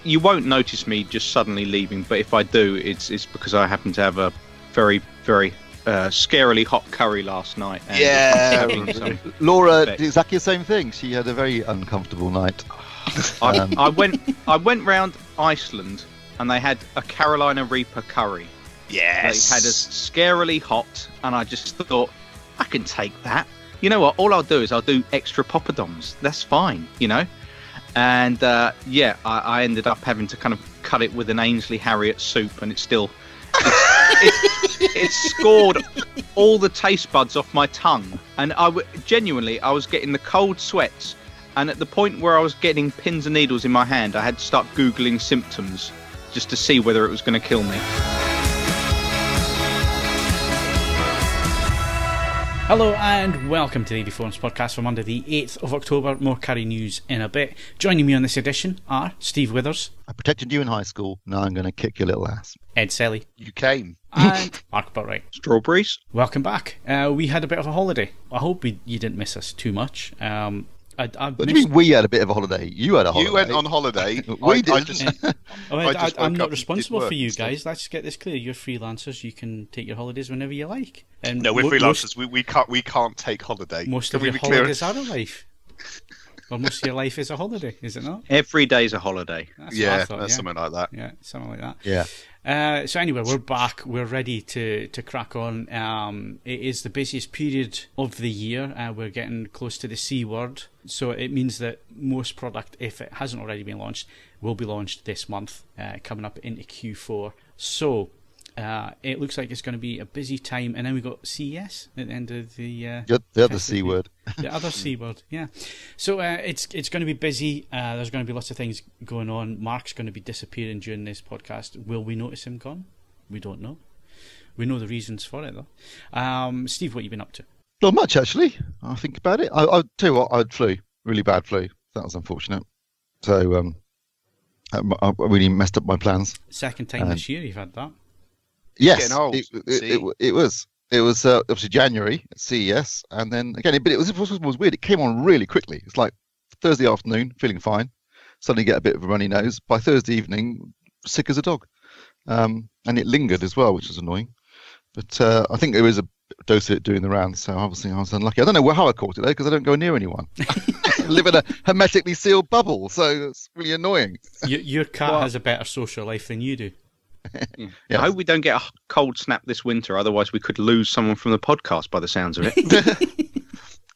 you won't notice me just suddenly leaving, but if I do, it's because I happen to have a very, very scarily hot curry last night. And yeah. Laura did exactly the same thing. She had a very uncomfortable night. I went round Iceland and they had a Carolina Reaper curry. Yes. They had us scarily hot, and I just thought, I can take that. You know what? All I'll do is I'll do extra poppadoms. That's fine, you know. And I ended up having to kind of cut it with an Ainsley Harriet soup, and it scored all the taste buds off my tongue, and genuinely I was getting the cold sweats, and at the point where I was getting pins and needles in my hand, I had to start googling symptoms just to see whether it was going to kill me. Hello and welcome to the AVForums podcast for Monday the 8th of October. More curry news in a bit. Joining me on this edition are Steve Withers. I protected you in high school, now I'm going to kick your little ass. Ed Selley. You came. And Mark Botwright. Strawberries. Welcome back. We had a bit of a holiday. I hope you didn't miss us too much. What do you mean we had a bit of a holiday? You had a holiday. You went on holiday. We didn't. I'm not responsible for you guys. Let's get this clear. You're freelancers. You can take your holidays whenever you like. And no, we're freelancers. We can't take holiday. Most of your holidays are a life. Well, most of your life is a holiday, is it not? Every day's a holiday. That's something like that. Yeah, something like that. Yeah. So anyway, we're back. We're ready to crack on. It is the busiest period of the year. We're getting close to the C word. So it means that most product, if it hasn't already been launched, will be launched this month, coming up into Q4. So it looks like it's going to be a busy time. And then we've got CES at the end of the other C word. The other C word, yeah. So it's going to be busy. There's going to be lots of things going on. Mark's going to be disappearing during this podcast. Will we notice him gone? We don't know. We know the reasons for it, though. Steve, what have you been up to? Not much, actually. I think about it. I'll tell you what, I had flu. Really bad flu. That was unfortunate. So I really messed up my plans. Second time this year you've had that. Yes, it was. It was obviously January at CES, and then again, but it was weird. It came on really quickly. It's like Thursday afternoon, feeling fine. Suddenly get a bit of a runny nose. By Thursday evening, sick as a dog. And it lingered as well, which was annoying. But I think there was a dose of it doing the rounds, so obviously I was unlucky. I don't know how I caught it though, because I don't go near anyone. I live in a hermetically sealed bubble, so it's really annoying. Your cat has a better social life than you do. Yeah. I hope we don't get a cold snap this winter, otherwise we could lose someone from the podcast by the sounds of it.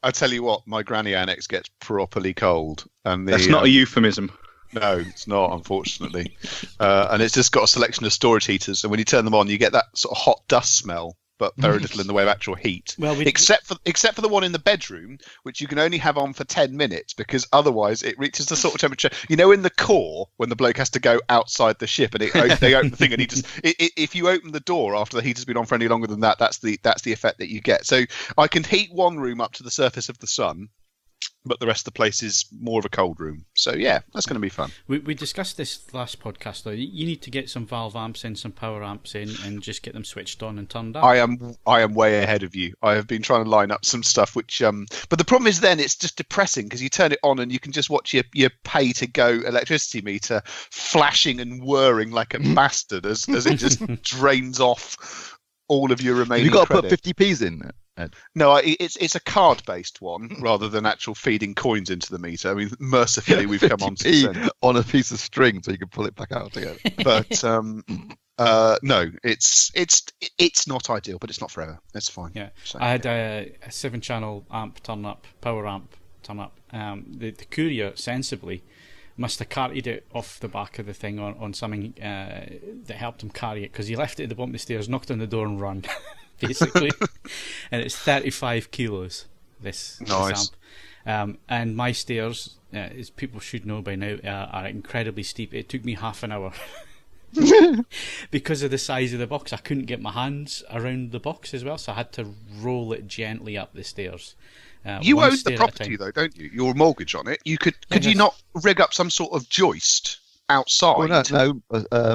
I tell you what, my granny annex gets properly cold. And that's not a euphemism. No, it's not, unfortunately. And it's just got a selection of storage heaters, and when you turn them on, you get that sort of hot dust smell, but very little in the way of actual heat. Well, except for the one in the bedroom, which you can only have on for 10 minutes, because otherwise it reaches the sort of temperature, you know, in the core when the bloke has to go outside the ship and they open the thing, and if you open the door after the heater's been on for any longer than that, that's the effect that you get. So I can heat one room up to the surface of the sun, but the rest of the place is more of a cold room. So yeah, that's going to be fun. We discussed this last podcast though. You need to get some valve amps in, some power amps in, and just get them switched on and turned up. I am way ahead of you. I have been trying to line up some stuff which but the problem is then it's just depressing, because you turn it on and you can just watch your pay to go electricity meter flashing and whirring like a bastard as it just drains off all of your remaining. Have you got credit. to put 50p's in, Ed? No, it's a card-based one rather than actual feeding coins into the meter. I mean, mercifully, we've come on to on a piece of string so you can pull it back out again. But no, it's not ideal, but it's not forever. It's fine. Yeah, so, I had a 7-channel amp turn up, power amp turn up. The courier sensibly must have carted it off the back of the thing on something that helped him carry it, because he left it at the bottom of the stairs, knocked on the door and run, basically. And it's 35 kilos, this amp. And my stairs, as people should know by now, are incredibly steep. It took me half an hour. Because of the size of the box, I couldn't get my hands around the box as well, so I had to roll it gently up the stairs. You own the property though, don't you? Your mortgage on it. Could you not rig up some sort of joist outside? Well, no,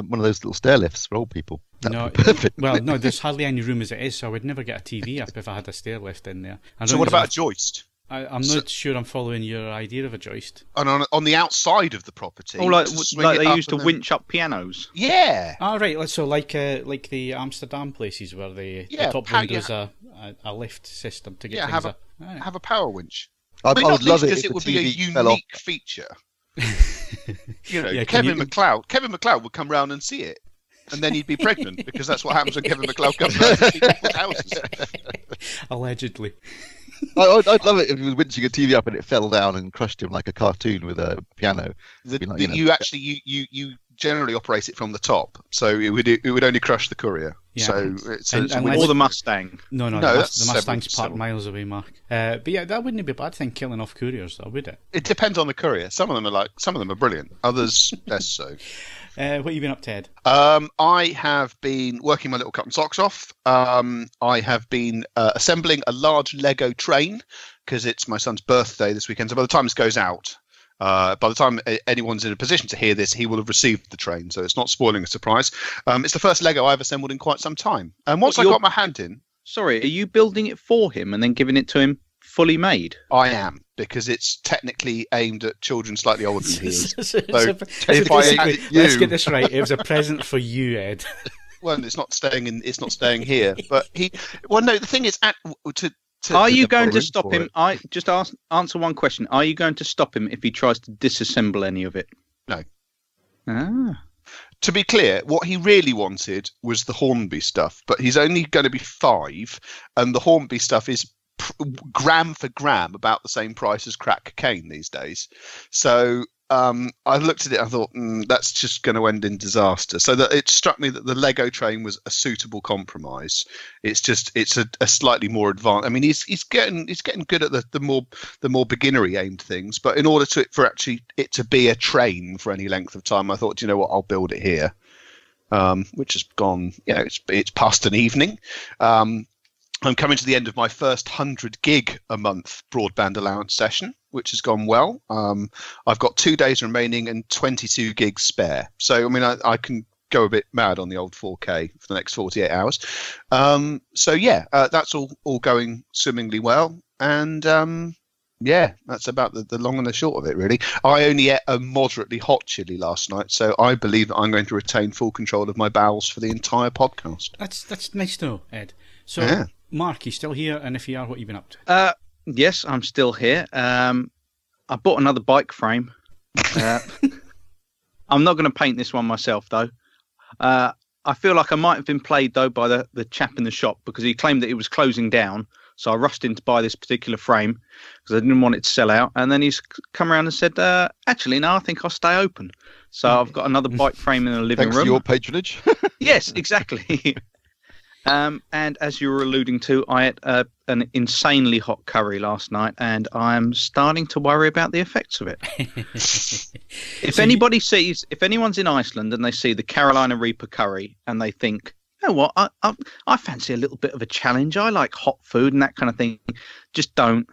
one of those little stair lifts for old people. No, perfect. Well, no, there's hardly any room as it is, so I would never get a TV up if I had a stair lift in there. So what about a joist? I'm not sure I'm following your idea of a joist. And on the outside of the property. Oh, like they used to winch up pianos. Yeah. Oh, right. So like the Amsterdam places where the top windows are a lift system to get things up. Have a power winch. I would love it if it would the be a TV fell off. unique feature. Kevin MacLeod would come round and see it. And then he'd be pregnant, because that's what happens when Kevin MacLeod comes round to see people's houses. Allegedly. I'd love it if he was winching a TV up and it fell down and crushed him like a cartoon with a piano. You generally operate it from the top, so it would only crush the Courier. Yeah. Or the Mustang. No, the Mustang's parked miles away, Mark. But yeah, that wouldn't be a bad thing, killing off Couriers, though, would it? It depends on the Courier. Some of them are brilliant. Others less so. What have you been up to, Ed? I have been working my little cotton socks off. I have been assembling a large Lego train, because it's my son's birthday this weekend. So by the time this goes out, by the time anyone's in a position to hear this, he will have received the train. So it's not spoiling a surprise. It's the first Lego I've assembled in quite some time. And once I got my hand in... Sorry, are you building it for him and then giving it to him fully made? I am, because it's technically aimed at children slightly older than he is. Let's get this right. It was a present for you, Ed. Well, it's not staying here. But the thing is, are you going to stop him? I just answer one question. Are you going to stop him if he tries to disassemble any of it? No. Ah. To be clear, what he really wanted was the Hornby stuff, but he's only going to be 5, and the Hornby stuff is gram for gram about the same price as crack cocaine these days. So I looked at it and I thought, that's just going to end in disaster. So that it struck me that the Lego train was a suitable compromise. It's a slightly more advanced. I mean, he's getting good at the more beginnery aimed things, but in order for it to be a train for any length of time, I thought, you know what, I'll build it here. Which has gone, it's past an evening. I'm coming to the end of my first 100 gig a month broadband allowance session, which has gone well. I've got 2 days remaining and 22 gigs spare. So, I mean, I can go a bit mad on the old 4K for the next 48 hours. That's all going swimmingly well. And that's about the long and the short of it, really. I only ate a moderately hot chili last night, so I believe that I'm going to retain full control of my bowels for the entire podcast. That's nice to know, Ed. So, yeah. Mark, you still here? And if you are, what have you been up to? Yes, I'm still here. I bought another bike frame. I'm not going to paint this one myself, though. I feel like I might have been played, though, by the chap in the shop, because he claimed that it was closing down. So I rushed in to buy this particular frame because I didn't want it to sell out. And then he's come around and said, actually, no, I think I'll stay open. So I've got another bike frame in the living room. Thanks for your patronage. Yes, exactly. And as you were alluding to, I ate an insanely hot curry last night, and I'm starting to worry about the effects of it. If anyone's in Iceland and they see the Carolina Reaper curry and they think, you know what, I fancy a little bit of a challenge. I like hot food and that kind of thing. Just don't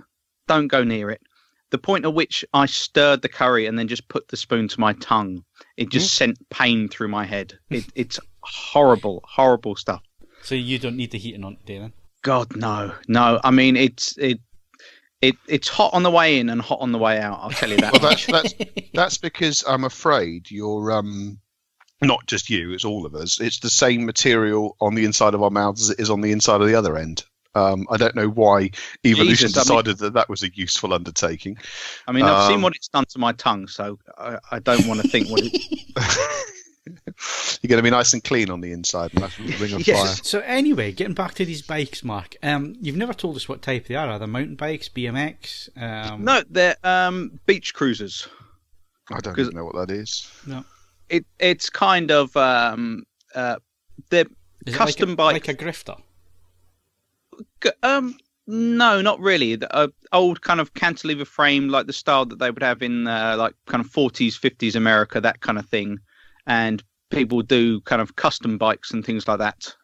go near it. The point at which I stirred the curry and then just put the spoon to my tongue, it just sent pain through my head. It's horrible, horrible stuff. So you don't need the heating on today, then? God, no. I mean, it's hot on the way in and hot on the way out. I'll tell you that. Well, that's because I'm afraid you're not just you. It's all of us. It's the same material on the inside of our mouths as it is on the inside of the other end. I don't know why evolution decided that was a useful undertaking. I mean, I've seen what it's done to my tongue, so I don't want to think what it. You're going to be nice and clean on the inside. Ring of fire. So anyway, getting back to these bikes, Mark. You've never told us what type they are. Are they mountain bikes, BMX? No, they're beach cruisers. I don't even know what that is. No, it's kind of they're custom bikes, like a grifter. No, not really. The old kind of cantilever frame, like the style that they would have in like kind of 40s, 50s America, that kind of thing. And people do kind of custom bikes and things like that.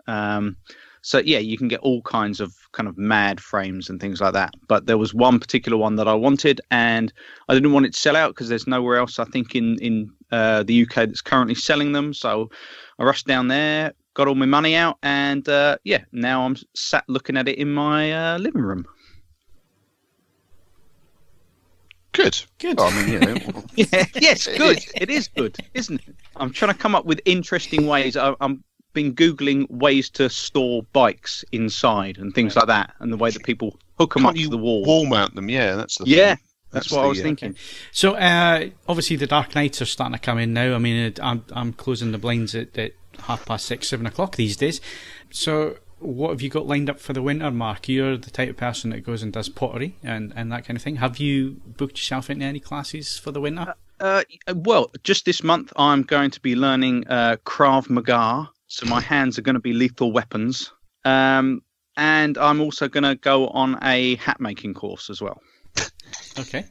So yeah, you can get all kinds of kind of mad frames and things like that. But there was one particular one that I wanted, and I didn't want it to sell out because there's nowhere else, I think, in the UK that's currently selling them. So I rushed down there, got all my money out, and now I'm sat looking at it in my living room. Good. Good. Oh, I mean, Yeah, yes, good. It is good, isn't it? I'm trying to come up with interesting ways. I'm been Googling ways to store bikes inside and things like that, and the way that people hook them up to the wall. Wall mount them, yeah. That's what I was thinking. Okay. So obviously the dark nights are starting to come in now. I mean, I'm closing the blinds at 6:30, 7 o'clock these days. So what have you got lined up for the winter, Mark? You're the type of person that goes and does pottery and that kind of thing. Have you booked yourself into any classes for the winter? Well, just this month I'm going to be learning Krav Maga, so my hands are going to be lethal weapons. And I'm also going to go on a hat making course as well. Okay.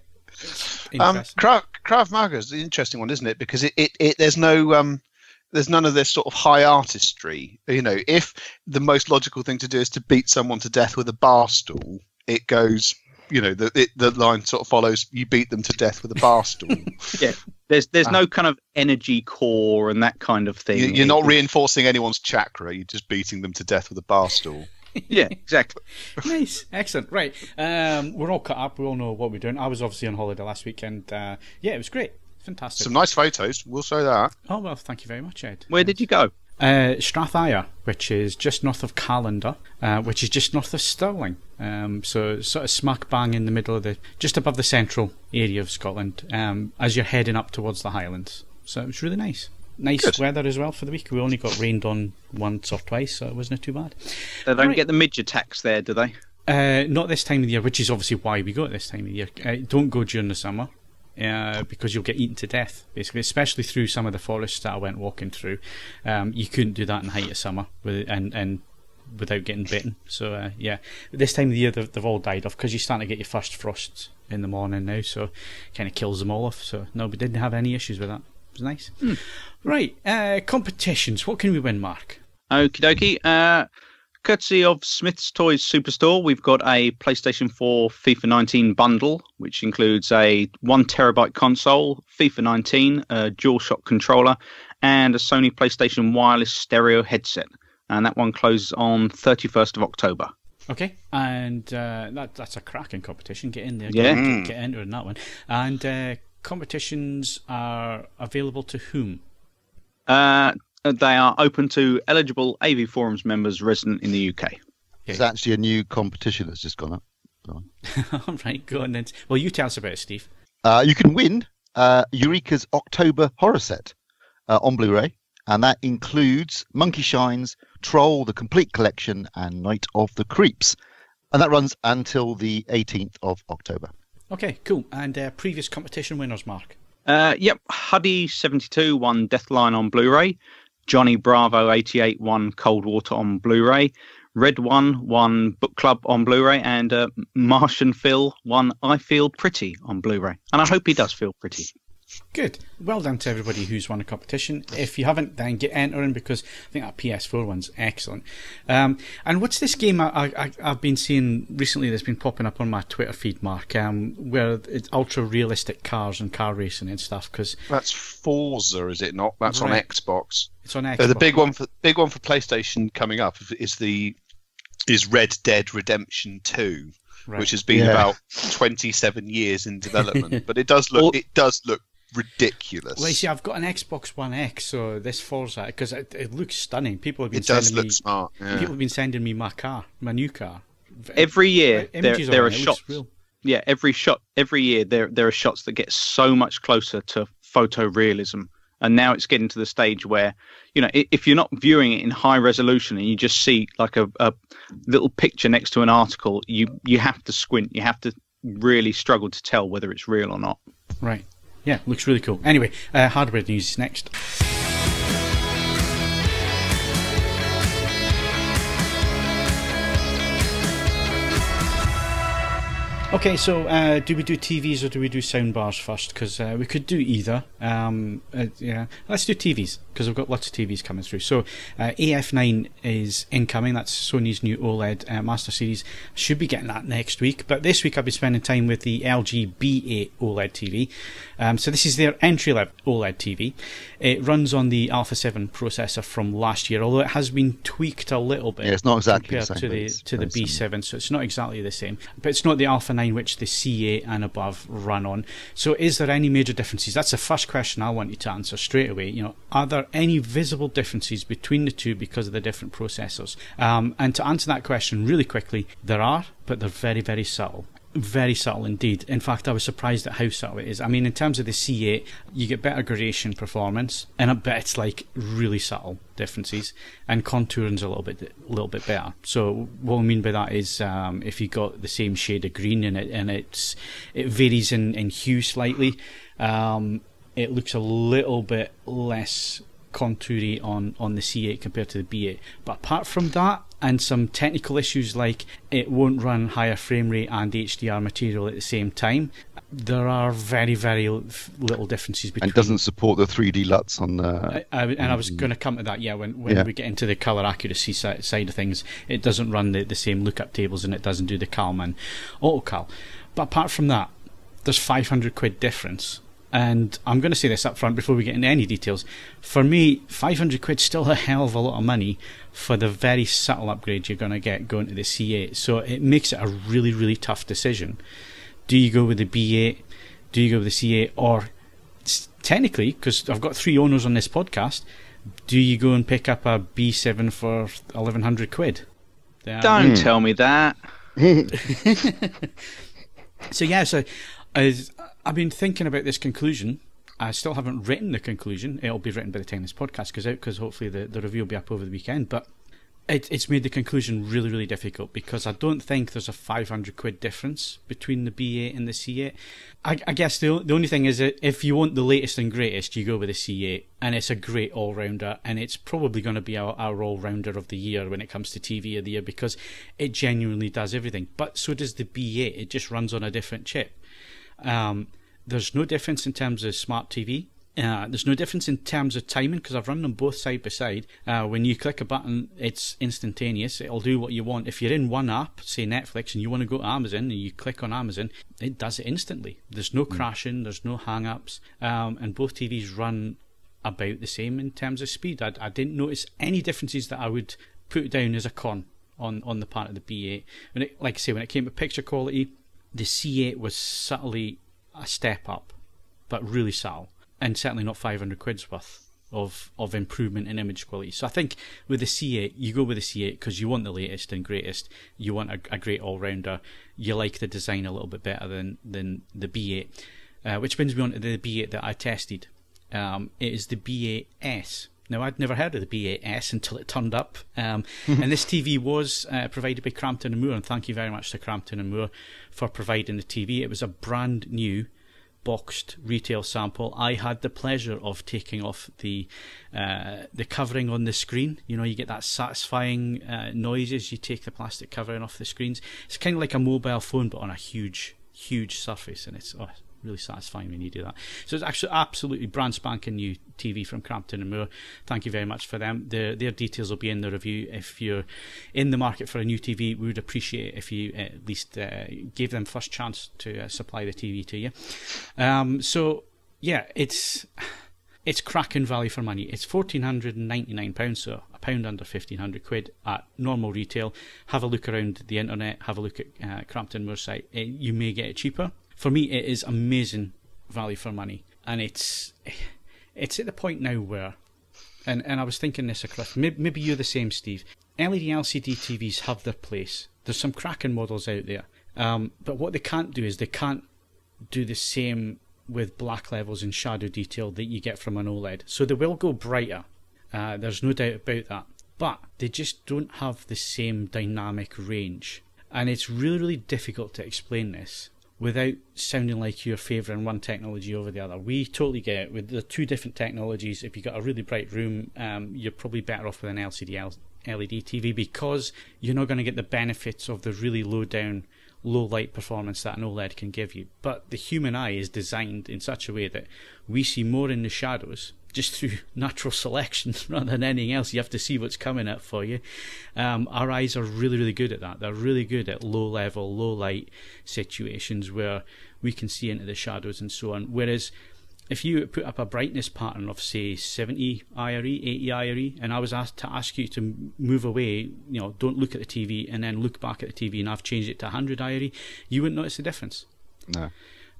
Krav Maga is an interesting one, isn't it? Because there's none of this sort of high artistry. You know, if the most logical thing to do is to beat someone to death with a bar stool, it goes. You know, the line sort of follows. You beat them to death with a bar stool. Yeah, there's no kind of energy core and that kind of thing. You're not reinforcing anyone's chakra. You're just beating them to death with a bar stool. Yeah, exactly. Nice, excellent. Right, we're all cut up. We all know what we're doing. I was obviously on holiday last weekend. Yeah, it was great. Fantastic. Some nice photos. We'll say that. Oh well, thank you very much, Ed. Where did you go? Strathire, which is just north of Callander, which is just north of Stirling. So sort of smack bang in the middle of just above the central area of Scotland, as you're heading up towards the Highlands. So it was really nice. Nice Good. Weather as well for the week. We only got rained on once or twice, so it wasn't too bad. They don't get the midge attacks there, do they? Not this time of the year, which is obviously why we go at this time of the year. Don't go during the summer. Because you'll get eaten to death, basically, especially through some of the forests that I went walking through. You couldn't do that in the height of summer and without getting bitten. So, yeah, this time of the year they've all died off because you're starting to get your first frosts in the morning now, so it kind of kills them all off. So, no, we didn't have any issues with that. It was nice. Right, competitions. What can we win, Mark? Okie dokie. Courtesy of Smith's Toys Superstore, we've got a PlayStation 4 FIFA 19 bundle, which includes a 1 terabyte console, FIFA 19, a DualShock controller, and a Sony PlayStation wireless stereo headset. And that one closes on 31st of October. Okay, and that's a cracking competition. Get in there, get entered in that one. And competitions are available to whom? They are open to eligible AVForums members resident in the UK. There's actually a new competition that's just gone up. Go on. All right, go on then. Well, you tell us about it, Steve. You can win Eureka's October horror set on Blu-ray, and that includes Monkey Shines, Troll, the Complete Collection, and Night of the Creeps. And that runs until the 18th of October. Okay, cool. And previous competition winners, Mark? Yep, Huddy72 won Deathline on Blu-ray. Johnny Bravo 88 won Cold Water on Blu-ray. Red One won Book Club on Blu-ray, and Martian Phil won I Feel Pretty on Blu-ray. And I hope he does feel pretty. Good. Well done to everybody who's won a competition. If you haven't, then get entering, because I think that PS4 one's excellent. And what's this game I've been seeing recently that's been popping up on my Twitter feed, Mark, where it's ultra-realistic cars and car racing and stuff? Cause that's Forza, is it not? That's right. On Xbox. It's on Xbox. The big one for PlayStation coming up is Red Dead Redemption 2, right, which has been about 27 years in development. But it does look ridiculous. Well, you see, I've got an Xbox One X, so this Forza, because it looks stunning. People have been smart. Yeah. People have been sending me my new car. Every year there are shots. Yeah, every year there are shots that get so much closer to photorealism. And now it's getting to the stage where, you know, if you're not viewing it in high resolution and you just see like a little picture next to an article, you have to squint. You have to really struggle to tell whether it's real or not. Right. Yeah, looks really cool. Anyway, hardware news is next. Okay, so do we do TVs or do we do soundbars first? Because we could do either. Yeah, let's do TVs, because we've got lots of TVs coming through. So AF9 is incoming. That's Sony's new OLED Master Series. Should be getting that next week. But this week I've been spending time with the LG B8 OLED TV. So this is their entry-level OLED TV. It runs on the Alpha 7 processor from last year, although it has been tweaked a little bit. Yeah, it's not exactly compared the same to the B7, so it's not exactly the same. But it's not the Alpha 9 line which the C8 and above run on. So is there any major differences? That's the first question I want you to answer straight away. You know, are there any visible differences between the two because of the different processors? And to answer that question really quickly, there are, but they're very, very subtle. Very subtle indeed. In fact, I was surprised at how subtle it is. I mean, in terms of the C8, you get better gradation performance, and I bet it's like really subtle differences, and contouring's a little bit better. So what I mean by that is, if you got the same shade of green in it, and it varies in hue slightly, it looks a little bit less contoury on the C8 compared to the B8. But apart from that, and some technical issues like it won't run higher frame rate and HDR material at the same time, there are very, very little differences between. And doesn't support the 3D LUTs on the... I was going to come to that, when we get into the colour accuracy side of things, it doesn't run the same lookup tables, and it doesn't do the calm and autocal. But apart from that, there's £500 difference. And I'm going to say this up front before we get into any details. For me, £500 still a hell of a lot of money for the very subtle upgrade you're going to get going to the C8. So it makes it a really, really tough decision. Do you go with the B8? Do you go with the C8? Or technically, because I've got 3 owners on this podcast, do you go and pick up a B7 for £1,100? Don't tell me that. So I've been thinking about this conclusion. I still haven't written the conclusion. It'll be written by the time this podcast goes out, because hopefully the review will be up over the weekend. But it's made the conclusion really, really difficult, because I don't think there's a £500 difference between the B8 and the C8. I guess the only thing is that if you want the latest and greatest, you go with the C8, and it's a great all-rounder, and it's probably going to be our all-rounder of the year when it comes to TV of the year, because it genuinely does everything. But so does the B8. It just runs on a different chip. There's no difference in terms of smart TV. There's no difference in terms of timing, because I've run them both side by side. When you click a button, it's instantaneous. It'll do what you want. If you're in one app, say Netflix, and you want to go to Amazon, and you click on Amazon, it does it instantly. There's no crashing, there's no hang-ups, and both TVs run about the same in terms of speed. I didn't notice any differences that I would put down as a con on the part of the B8. Like I say, when it came to picture quality, the C8 was subtly a step up, but really subtle, and certainly not £500 worth of improvement in image quality. So I think with the C8, you go with the C8 because you want the latest and greatest. You want a great all-rounder. You like the design a little bit better than the B8, which brings me on to the B8 that I tested. It is the B8S. Now, I'd never heard of the B8S until it turned up. And this TV was provided by Crampton & Moore, and thank you very much to Crampton & Moore for providing the TV. It was a brand new boxed retail sample. I had the pleasure of taking off the covering on the screen. You know, you get that satisfying noise as you take the plastic covering off the screens. It's kind of like a mobile phone, but on a huge surface, and it's really satisfying when you do that. So it's actually absolutely brand spanking new TV from Crampton & Moore. Thank you very much for them. Their details will be in the review. If you're in the market for a new TV, we would appreciate it if you at least gave them first chance to supply the TV to you. So yeah, it's cracking value for money. It's £1,499, so a pound under £1,500 at normal retail. Have a look around the internet, have a look at Crampton Moore site. You may get it cheaper. For me, it is amazing value for money, and it's at the point now where, and I was thinking this across, maybe you're the same, Steve. LED LCD TVs have their place. There's some cracking models out there, but what they can't do is they can't do the same with black levels and shadow detail that you get from an OLED. So they will go brighter. There's no doubt about that, but they just don't have the same dynamic range, and it's really, really difficult to explain this without sounding like you're favouring one technology over the other. We totally get it. With the two different technologies, if you've got a really bright room, you're probably better off with an LCD LED TV, because you're not going to get the benefits of the really low light performance that an OLED can give you. But the human eye is designed in such a way that we see more in the shadows, just through natural selection rather than anything else. You have to see what's coming up for you. Our eyes are really, really good at that. They're really good at low level, low light situations where we can see into the shadows and so on. Whereas if you put up a brightness pattern of, say, 70 IRE, 80 IRE, and I was asked to ask you to move away, don't look at the TV, and then look back at the TV, and I've changed it to 100 IRE, you wouldn't notice the difference. No.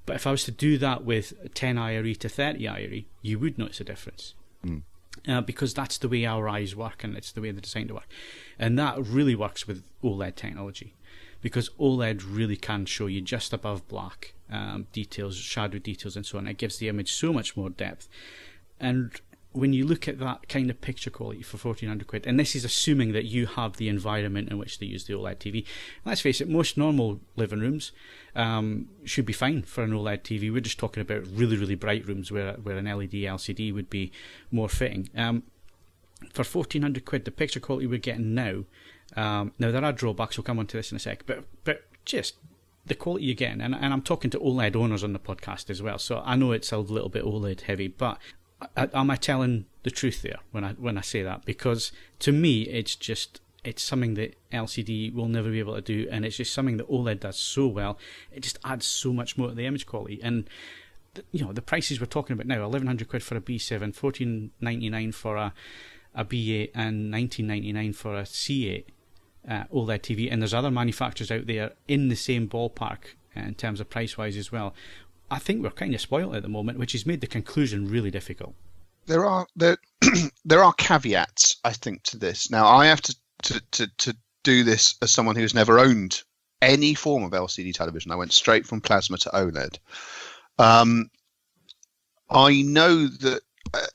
But if I was to do that with 10 IRE to 30 IRE, you would notice a difference. Because that's the way our eyes work, and it's the way they're designed to work. And that really works with OLED technology, because OLED really can show you just above black details, shadow details, and so on. It gives the image so much more depth. And when you look at that kind of picture quality for 1,400 quid, and this is assuming that you have the environment in which they use the OLED TV. Let's face it, most normal living rooms should be fine for an OLED TV. We're just talking about really, really bright rooms where an LED LCD would be more fitting. For 1,400 quid, the picture quality we're getting now, now there are drawbacks, we'll come on to this in a sec, but just the quality you're getting, and I'm talking to OLED owners on the podcast as well, so I know it's a little bit OLED heavy, but am I telling the truth there when I say that? Because to me, it's something that LCD will never be able to do, and it's just something that OLED does so well. It just adds so much more to the image quality. And the prices we're talking about now: 1,100 quid for a B7, 1,499 for a B8, and 1,999 for a C8 OLED TV. And there's other manufacturers out there in the same ballpark in terms of price wise as well. I think we're kind of spoiled at the moment, which has made the conclusion really difficult. There are caveats, I think, to this. Now, I have to do this as someone who's never owned any form of LCD television. I went straight from plasma to OLED. I know that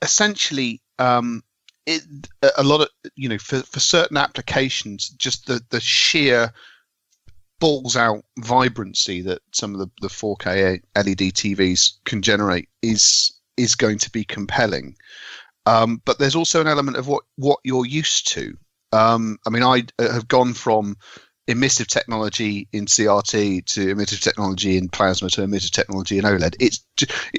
essentially a lot of, for certain applications, just the sheer balls out vibrancy that some of the 4K LED TVs can generate is going to be compelling. But there's also an element of what you're used to. I have gone from emissive technology in CRT to emissive technology in plasma to emissive technology in OLED. It's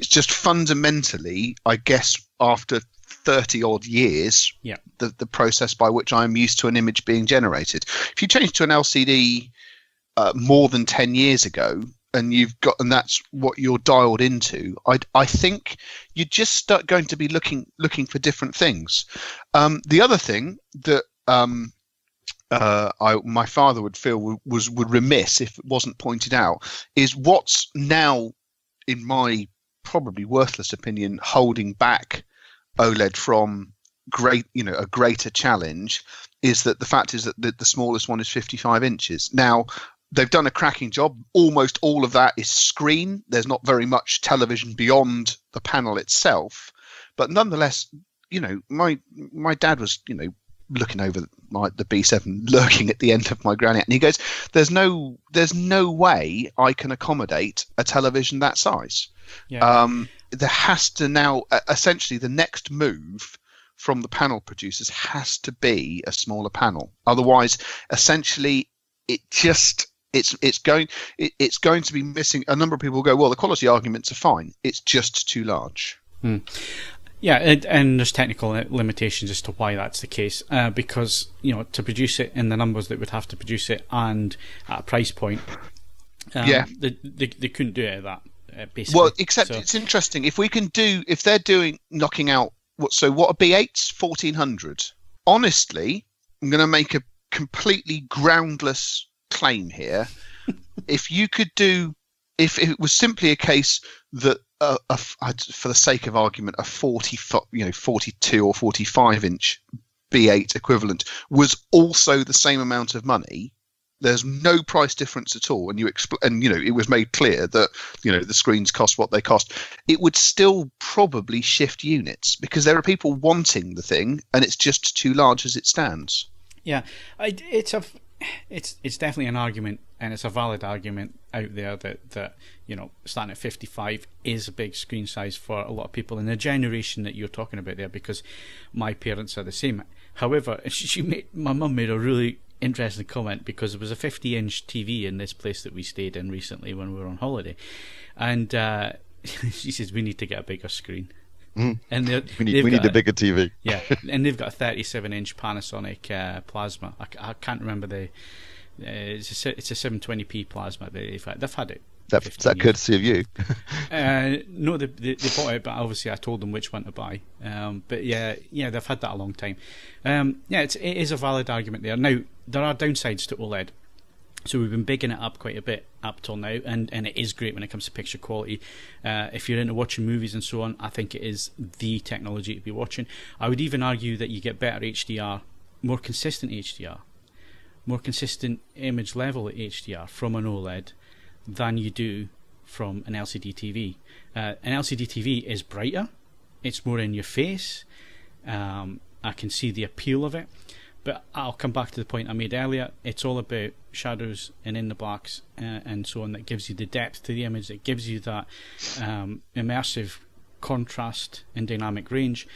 just fundamentally, I guess, after 30 odd years, the process by which I'm used to an image being generated. If you change to an LCD more than 10 years ago, and that's what you're dialed into, I think you're just going to be looking for different things. The other thing that my father would feel would remiss if it wasn't pointed out is what's now, in my probably worthless opinion, holding back OLED from a greater challenge is that the fact is that the smallest one is 55 inches. Now, they've done a cracking job. Almost all of that is screen. There's not very much television beyond the panel itself. But nonetheless, my dad was, looking over the B7, lurking at the end of my granite, and he goes, "There's no way I can accommodate a television that size." Yeah. There has to now, essentially, the next move from the panel producers has to be a smaller panel. Otherwise, essentially, it's going to be missing. A number of people will go, well, the quality arguments are fine. It's just too large. Yeah, and there's technical limitations as to why that's the case. Because to produce it in the numbers that would have to produce it and at a price point, they couldn't do it at that. Basically. Well, except it's interesting if they're knocking out what are B8s 1,400. Honestly, I'm going to make a completely groundless claim here. If it was simply a case that for the sake of argument, a 42 or 45 inch B8 equivalent was also the same amount of money, there's no price difference at all, and it was made clear that the screens cost what they cost, it would still probably shift units because there are people wanting the thing and it's just too large as it stands. Yeah, it's definitely an argument, and it's a valid argument out there that starting at 55 is a big screen size for a lot of people in the generation that you're talking about there, because my parents are the same. However, my mum made a really interesting comment, because there was a 50-inch TV in this place that we stayed in recently when we were on holiday, and she says we need to get a bigger screen. And we need a bigger TV. Yeah, and they've got a 37-inch Panasonic plasma. I can't remember it's a 720p plasma. They've had it Is that courtesy of you? No, they bought it, but obviously I told them which one to buy. But yeah, they've had that a long time. It is a valid argument there. Now, there are downsides to OLED. So we've been bigging it up quite a bit up till now, and it is great when it comes to picture quality. If you're into watching movies and so on, I think it is the technology to be watching. I would even argue that you get better HDR, more consistent HDR, more consistent image level at HDR from an OLED than you do from an LCD TV. An LCD TV is brighter, it's more in your face, I can see the appeal of it. But I'll come back to the point I made earlier. It's all about shadows and in the blacks and so on. That gives you the depth to the image. That gives you that immersive contrast and dynamic range.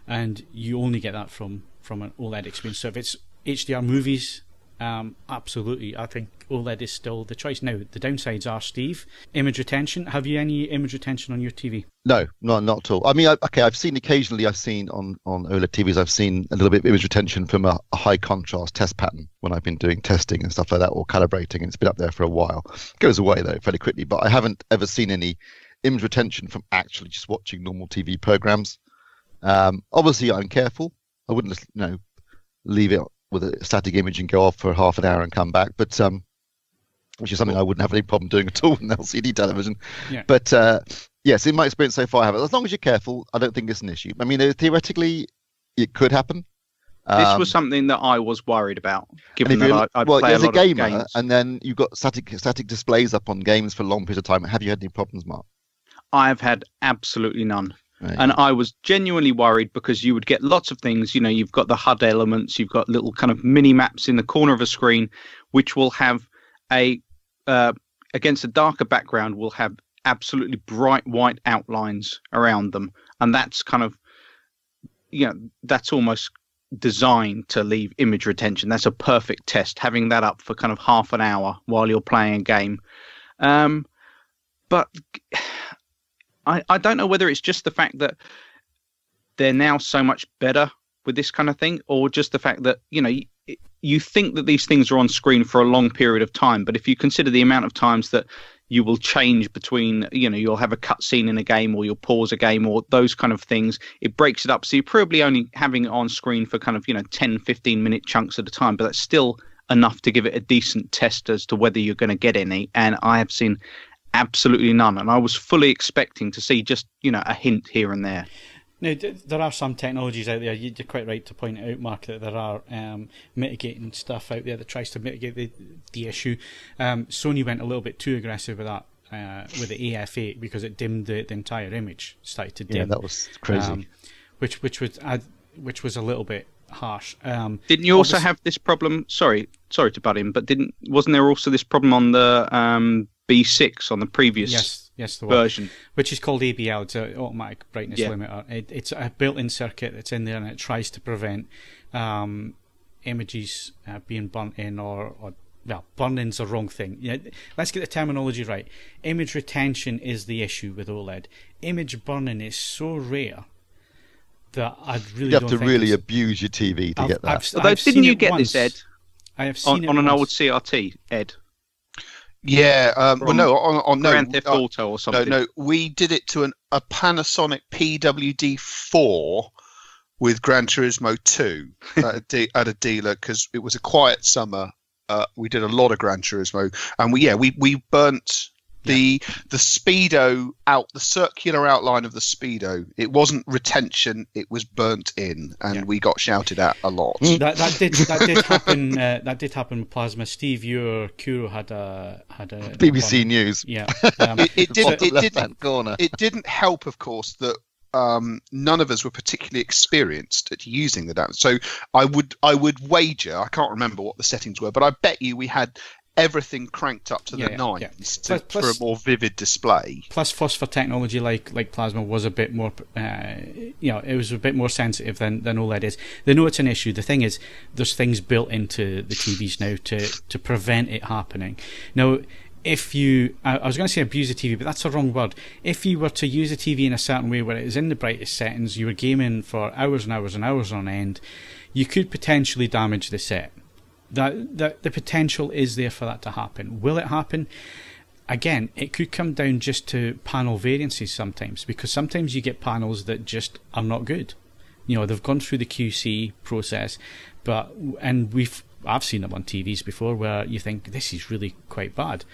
And you only get that from an OLED experience. So if it's HDR movies, absolutely, I think OLED is still the choice. Now, the downsides are, Steve, image retention. Have you any image retention on your TV? No, not at all. I mean, I've seen occasionally, on OLED TVs, I've seen a little bit of image retention from a high contrast test pattern when I've been doing testing and stuff like that, or calibrating, and it's been up there for a while. It goes away, though, fairly quickly, but I haven't ever seen any image retention from actually just watching normal TV programs. Obviously, I'm careful. I wouldn't leave it with a static image and go off for half an hour and come back, but which is something I wouldn't have any problem doing at all in LCD television. Yeah. But yes, in my experience so far, I haven't. As long as you're careful, I don't think it's an issue. I mean, theoretically, it could happen. This was something that I was worried about, given that I play a lot of games. And then you've got static displays up on games for a long period of time. Have you had any problems, Mark? I've had absolutely none. Right. And I was genuinely worried because you would get lots of things. You've got the HUD elements, you've got little kind of mini maps in the corner of a screen, which will have against a darker background, will have absolutely bright white outlines around them. And that's kind of, that's almost designed to leave image retention. That's a perfect test, having that up for kind of half an hour while you're playing a game. But I don't know whether it's just the fact that they're now so much better with this kind of thing, or just the fact that, you think that these things are on screen for a long period of time. But if you consider the amount of times that you will change between, you'll have a cutscene in a game, or you'll pause a game, or those kind of things, it breaks it up. So you're probably only having it on screen for kind of, 10, 15 minute chunks at a time, but that's still enough to give it a decent test as to whether you're going to get any. And I have seen absolutely none, and I was fully expecting to see just a hint here and there. Now, there are some technologies out there, you're quite right to point out, Mark, that there are mitigating stuff out there that tries to mitigate the issue. Sony went a little bit too aggressive with that with the AF8 because it dimmed the entire image, started to dim. Yeah, that was crazy. Which was a little bit harsh. Didn't you also have this problem? Sorry to butt in, but wasn't there also this problem on the B6 on the previous yes, the version, which is called ABL. It's an automatic brightness limiter. It's a built-in circuit that's in there, and it tries to prevent images being burnt in, or burning's the wrong thing. Let's get the terminology right. Image retention is the issue with OLED. Image burning is so rare that I really you have to really abuse your TV to get that. Didn't you get this, Ed? I have seen it on an old CRT, Ed. Yeah, on Grand Theft Auto or something. No, we did it to a Panasonic PWD4 with Gran Turismo 2 at a dealer, because it was a quiet summer. We did a lot of Gran Turismo, and we burnt the speedo out, the circular outline of the speedo. It wasn't retention; it was burnt in, and we got shouted at a lot. That did happen. That did happen with Plasma. Steve, your Kuro had a BBC News. Yeah, it didn't help, of course, that none of us were particularly experienced at using the data. So I would wager, I can't remember what the settings were, but I bet you we had everything cranked up to the nines for a more vivid display. Plus, phosphor technology like Plasma was a bit more, it was a bit more sensitive than OLED is. They know it's an issue. The thing is, there's things built into the TVs now to prevent it happening. Now, if you, I was going to say abuse the TV, but that's the wrong word. If you were to use a TV in a certain way where it is in the brightest settings, you were gaming for hours and hours and hours on end, you could potentially damage the set. The potential is there for that to happen. Will it happen? again, it could come down just to panel variances sometimes, because sometimes you get panels that just are not good. You know, they've gone through the QC process, and I've seen them on TVs before where you think this is really quite bad,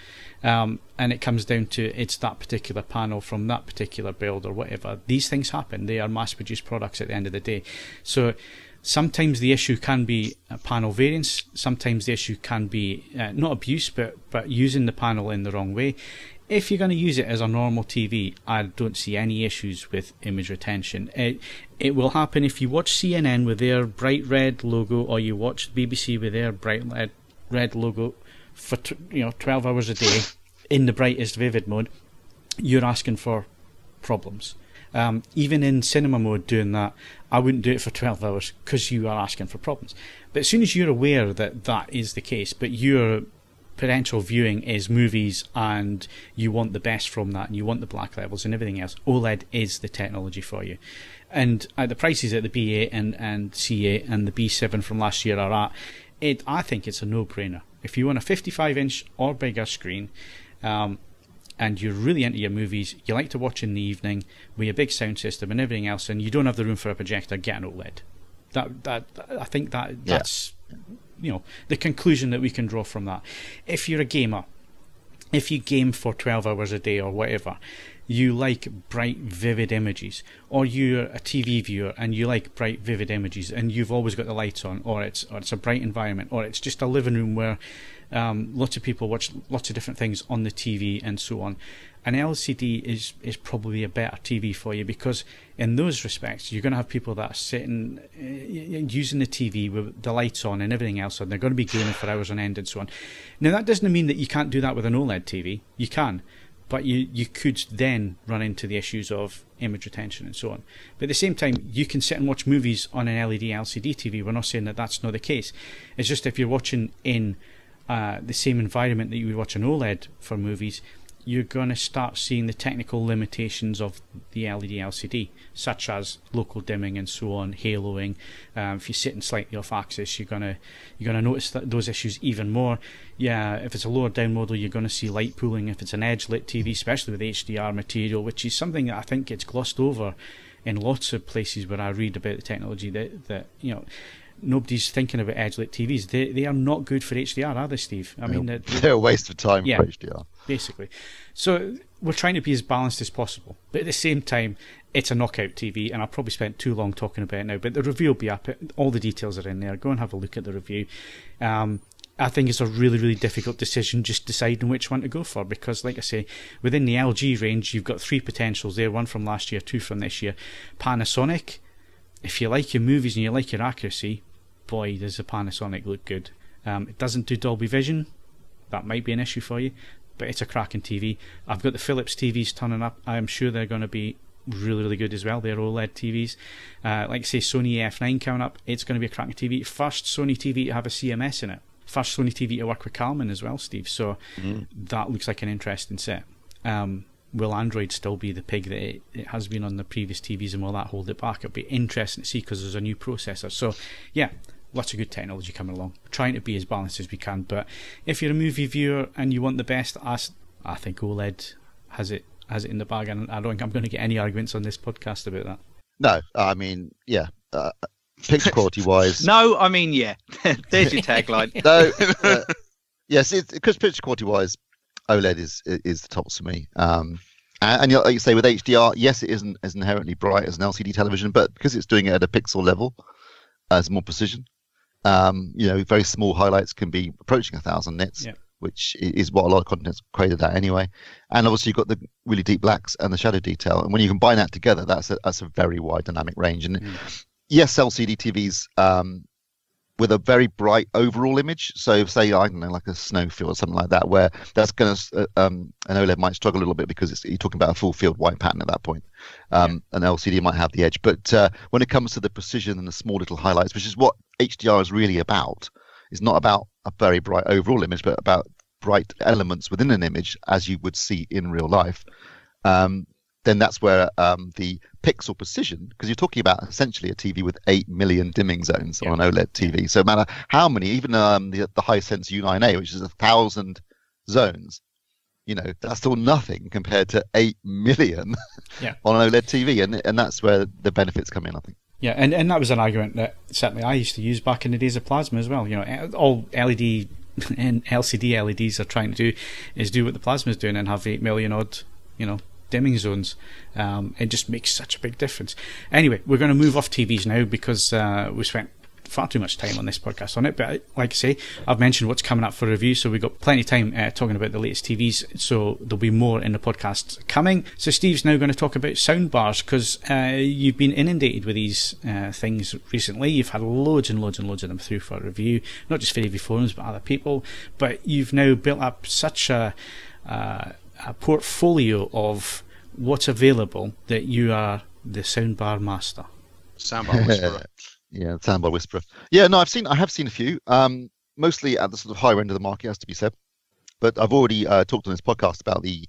and it comes down to it's that particular panel from that particular build or whatever. These things happen. They are mass-produced products at the end of the day. So sometimes the issue can be a panel variance. Sometimes the issue can be not abuse, but using the panel in the wrong way. If you're going to use it as a normal TV, I don't see any issues with image retention. It will happen if you watch CNN with their bright red logo, or you watch BBC with their bright red logo for 12 hours a day in the brightest vivid mode. You're asking for problems. Even in cinema mode doing that, I wouldn't do it for 12 hours because you are asking for problems. But as soon as you're aware that that is the case, but your potential viewing is movies and you want the best from that and you want the black levels and everything else, OLED is the technology for you. And at the prices that the B8 and C8 and the B7 from last year are at, I think it's a no-brainer. If you want a 55-inch or bigger screen, and you're really into your movies, you like to watch in the evening with a big sound system and everything else, and you don't have the room for a projector, get an OLED. I think that's the conclusion that we can draw from that. If you're a gamer, if you game for 12 hours a day or whatever, you like bright, vivid images, or you're a TV viewer and you like bright, vivid images, and you've always got the lights on, or it's a bright environment, or it's just a living room where lots of people watch lots of different things on the TV and so on. An LCD is probably a better TV for you, because in those respects you're going to have people that are sitting using the TV with the lights on and everything else, and they're going to be gaming for hours on end and so on. Now that doesn't mean that you can't do that with an OLED TV. You can, but you could then run into the issues of image retention and so on. But at the same time, you can sit and watch movies on an LED LCD TV. We're not saying that that's not the case. It's just if you're watching in the same environment that you would watch an OLED for movies, you're going to start seeing the technical limitations of the LED LCD, such as local dimming and so on, haloing. If you're sitting slightly off axis, you're going to notice those issues even more. Yeah, if it's a lower down model, you're going to see light pooling. If it's an edge lit TV, especially with HDR material, which is something that I think gets glossed over in lots of places where I read about the technology, that nobody's thinking about edge lit TVs. They are not good for HDR, are they, Steve? I mean, they're a waste of time for HDR. Basically. So we're trying to be as balanced as possible, but at the same time, it's a knockout TV, and I've probably spent too long talking about it now, but the review will be up. All the details are in there. Go and have a look at the review. I think it's a really, really difficult decision just deciding which one to go for, because, like I say, within the LG range, you've got 3 potentials there, 1 from last year, 2 from this year. Panasonic, if you like your movies and you like your accuracy, boy, does the Panasonic look good. It doesn't do Dolby Vision. That might be an issue for you, but it's a cracking TV. I've got the Philips TVs turning up. I'm sure they're going to be really, really good as well. They're OLED TVs. Like I say, Sony AF9 coming up. It's going to be a cracking TV. First Sony TV to have a CMS in it. First Sony TV to work with Calman as well, Steve. So that looks like an interesting set. Will Android still be the pig that it has been on the previous TVs, and will that hold it back? It'll be interesting to see, because there's a new processor. So yeah, lots of good technology coming along. We're trying to be as balanced as we can, but if you're a movie viewer and you want the best, I think OLED has it in the bag, and I don't think I'm going to get any arguments on this podcast about that. No, I mean, yeah, picture quality wise. No, I mean, yeah. There's your tagline. No, yes, because picture quality wise, OLED is the top for me. And like you say, with HDR, yes, it isn't as inherently bright as an LCD television, but because it's doing it at a pixel level, as more precision, very small highlights can be approaching 1,000 nits, which is what a lot of content's created at anyway. And obviously you've got the really deep blacks and the shadow detail, and when you combine that together, that's a very wide dynamic range. And yes, LCD TVs with a very bright overall image. So say, I don't know, like a snowfield or something like that, where that's going to, an OLED might struggle a little bit, because you're talking about a full field white pattern at that point. An LCD might have the edge. But when it comes to the precision and the small little highlights, which is what HDR is really about, it's not about a very bright overall image, but about bright elements within an image, as you would see in real life. Then that's where the pixel precision, because you're talking about essentially a TV with 8 million dimming zones on an OLED TV. So no matter how many, even the Hisense U9A, which is 1,000 zones, that's still nothing compared to 8 million on an OLED TV, and that's where the benefits come in, I think. Yeah, and that was an argument that certainly I used to use back in the days of plasma as well. All LED and LCD LEDs are trying to do is do what the plasma is doing and have 8 million odd, dimming zones. It just makes such a big difference. Anyway, we're going to move off TVs now because we spent far too much time on this podcast on it, but like I say, I've mentioned what's coming up for review, so we've got plenty of time talking about the latest TVs, so there'll be more in the podcast coming. So Steve's now going to talk about soundbars, because you've been inundated with these things recently. You've had loads and loads and loads of them through for review, not just for AVForums but other people, but you've now built up such a portfolio of what's available that you are the soundbar master. Soundbar whisperer. Yeah, soundbar whisperer. Yeah, no, I have seen a few, mostly at the sort of higher end of the market, has to be said. But I've already talked on this podcast about the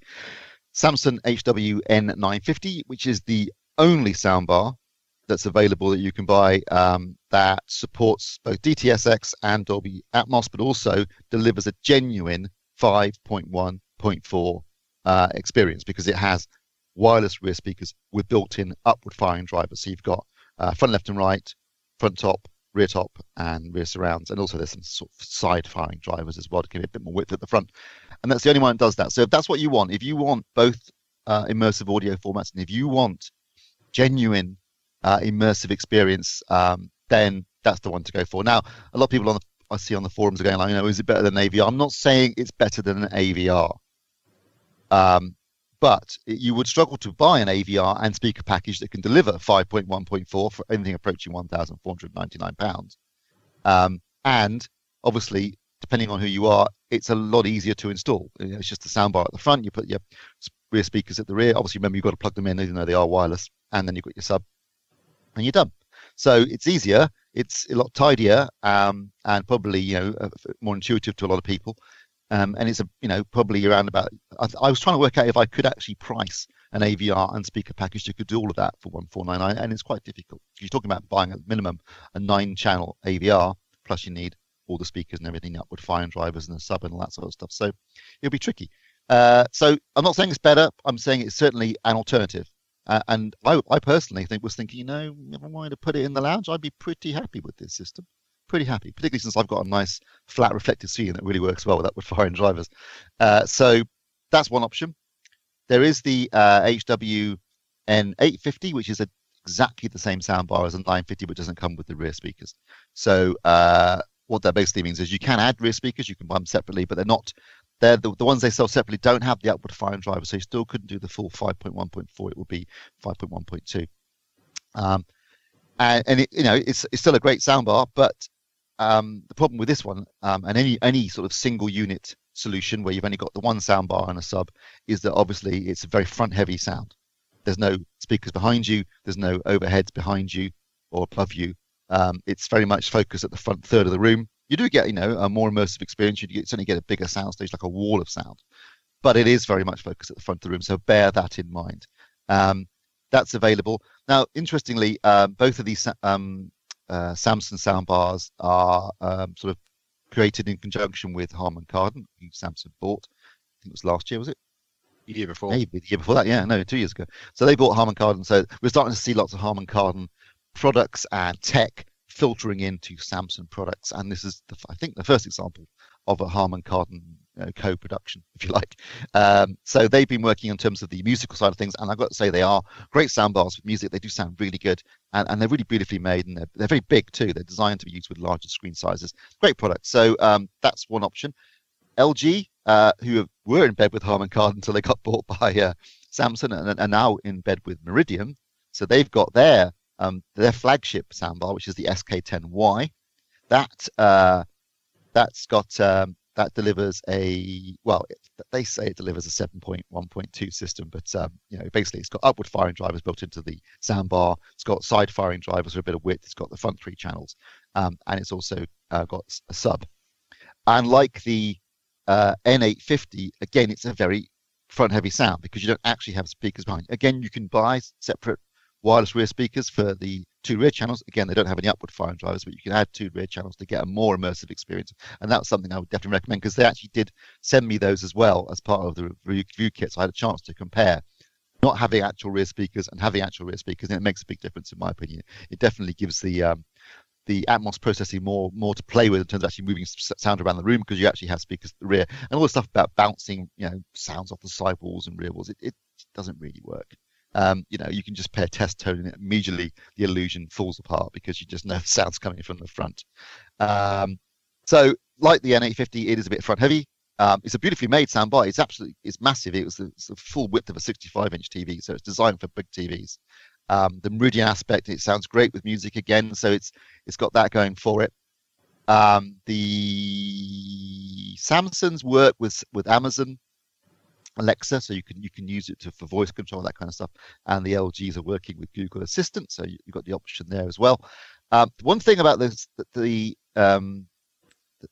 Samson HW-N950, which is the only soundbar that's available that you can buy that supports both DTS:X and Dolby Atmos, but also delivers a genuine 5.1.4 experience, because it has wireless rear speakers with built-in upward firing drivers. So you've got front, left, and right, front top, rear top, and rear surrounds, and also there's some sort of side firing drivers as well to give it a bit more width at the front. And that's the only one that does that. So if that's what you want, if you want both immersive audio formats, and if you want genuine immersive experience, then that's the one to go for. Now, a lot of people I see on the forums are going like, is it better than AVR? I'm not saying it's better than an AVR. But you would struggle to buy an AVR and speaker package that can deliver 5.1.4 for anything approaching £1,499. And obviously, depending on who you are, it's a lot easier to install. It's just a soundbar at the front. You put your rear speakers at the rear. Obviously, remember, you've got to plug them in, even though they are wireless. And then you've got your sub, and you're done. So it's easier. It's a lot tidier, and probably more intuitive to a lot of people. And it's probably around about. I was trying to work out if I could actually price an AVR and speaker package that could do all of that for $1,499, and it's quite difficult. You're talking about buying at minimum a 9-channel AVR, plus you need all the speakers and everything, upward firing drivers and the sub and all that sort of stuff. So it'll be tricky. So I'm not saying it's better. I'm saying it's certainly an alternative. And I personally was thinking, if I wanted to put it in the lounge, I'd be pretty happy with this system. Pretty happy, particularly since I've got a nice flat reflective ceiling that really works well with upward firing drivers. So that's one option. There is the HW-N850, which is exactly the same soundbar as a 950, but doesn't come with the rear speakers. So what that basically means is you can add rear speakers, you can buy them separately, but they're the ones they sell separately don't have the upward firing driver, so you still couldn't do the full 5.1.4. It would be 5.1.2. And it's still a great soundbar, but the problem with this one, and any sort of single unit solution where you've only got the one soundbar and a sub, is that obviously it's a very front heavy sound. There's no speakers behind you, there's no overheads behind you or above you. It's very much focused at the front third of the room. You do get a more immersive experience. You certainly get a bigger sound stage, like a wall of sound, but it is very much focused at the front of the room, so bear that in mind. That's available. Now, interestingly, both of these Samson soundbars are sort of created in conjunction with Harman Kardon, who Samson bought. I think it was last year, was it? The year before. Maybe the year before that, yeah, no, 2 years ago. So they bought Harman Kardon. So we're starting to see lots of Harman Kardon products and tech filtering into Samson products. And this is, I think, the first example of a Harman Kardon co-production, if you like. So they've been working in terms of the musical side of things, and I've got to say they are great soundbars with music. They do sound really good, and they're really beautifully made, and they're very big too. They're designed to be used with larger screen sizes. Great product. So that's one option. LG, who were in bed with Harman Kardon until they got bought by Samson, and are now in bed with Meridian. So they've got their flagship soundbar, which is the SK10Y. That's got that delivers they say it delivers a 7.1.2 system, but basically it's got upward firing drivers built into the soundbar. It's got side firing drivers for a bit of width. It's got the front 3 channels, and it's also got a sub. And like the N850, again, it's a very front heavy sound because you don't actually have speakers behind. Again, you can buy separate wireless rear speakers for the 2 rear channels. Again, they don't have any upward firing drivers, but you can add 2 rear channels to get a more immersive experience. And that's something I would definitely recommend, because they actually did send me those as well as part of the review kit. So I had a chance to compare not having actual rear speakers and having actual rear speakers, and it makes a big difference in my opinion. It definitely gives the Atmos processing more to play with in terms of actually moving sound around the room, because you actually have speakers at the rear, and all the stuff about bouncing, sounds off the sidewalls and rear walls. It doesn't really work. You can just pair test tone and immediately the illusion falls apart because you just know the sound's coming from the front. So like the N850, it is a bit front heavy. It's a beautifully made soundbar. It's massive. It's the full width of a 65-inch TV, so it's designed for big TVs. The Meridian aspect, it sounds great with music again, so it's got that going for it. The Samsungs work with Amazon Alexa, so you can use it for voice control, that kind of stuff. And the LGs are working with Google Assistant, so you've got the option there as well. One thing about the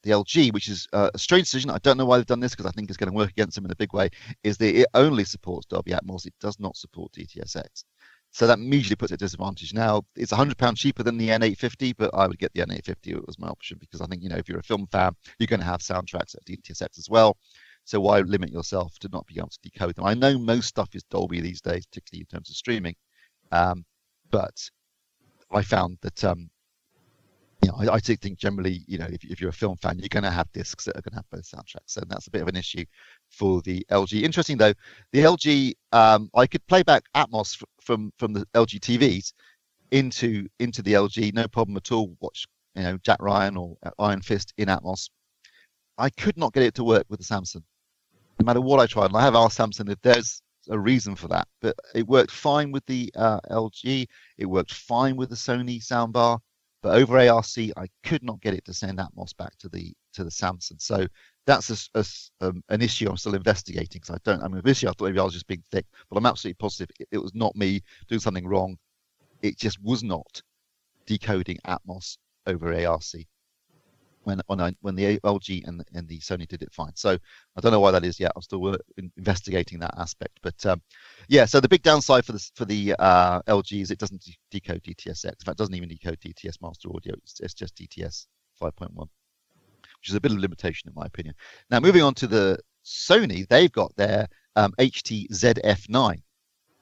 LG, which is a strange decision, I don't know why they've done this, because I think it's going to work against them in a big way, is that it only supports Dolby Atmos. It does not support DTSX. So that immediately puts it at a disadvantage. Now, it's £100 cheaper than the N850, but I would get the N850 as my option, because I think, if you're a film fan, you're going to have soundtracks at DTSX as well. So why limit yourself to not be able to decode them? I know most stuff is Dolby these days, particularly in terms of streaming. But I found that, I think generally, if you're a film fan, you're going to have discs that are going to have both soundtracks. And that's a bit of an issue for the LG. Interesting, though, the LG, I could play back Atmos from the LG TVs into the LG, no problem at all. Watch, Jack Ryan or Iron Fist in Atmos. I could not get it to work with the Samsung, no matter what I tried. And I have asked Samsung if there's a reason for that, but it worked fine with the LG. It worked fine with the Sony soundbar, but over ARC, I could not get it to send Atmos back to the Samsung. So that's an issue I'm still investigating. Because this year I thought maybe I was just being thick, but I'm absolutely positive it was not me doing something wrong. It just was not decoding Atmos over ARC. When the LG and the Sony did it fine. So I don't know why that is yet. I'm still investigating that aspect. But so the big downside for the LG is it doesn't decode DTSX. In fact, it doesn't even decode DTS master audio. It's just DTS 5.1, which is a bit of a limitation in my opinion. Now moving on to the Sony, they've got their HT-ZF9.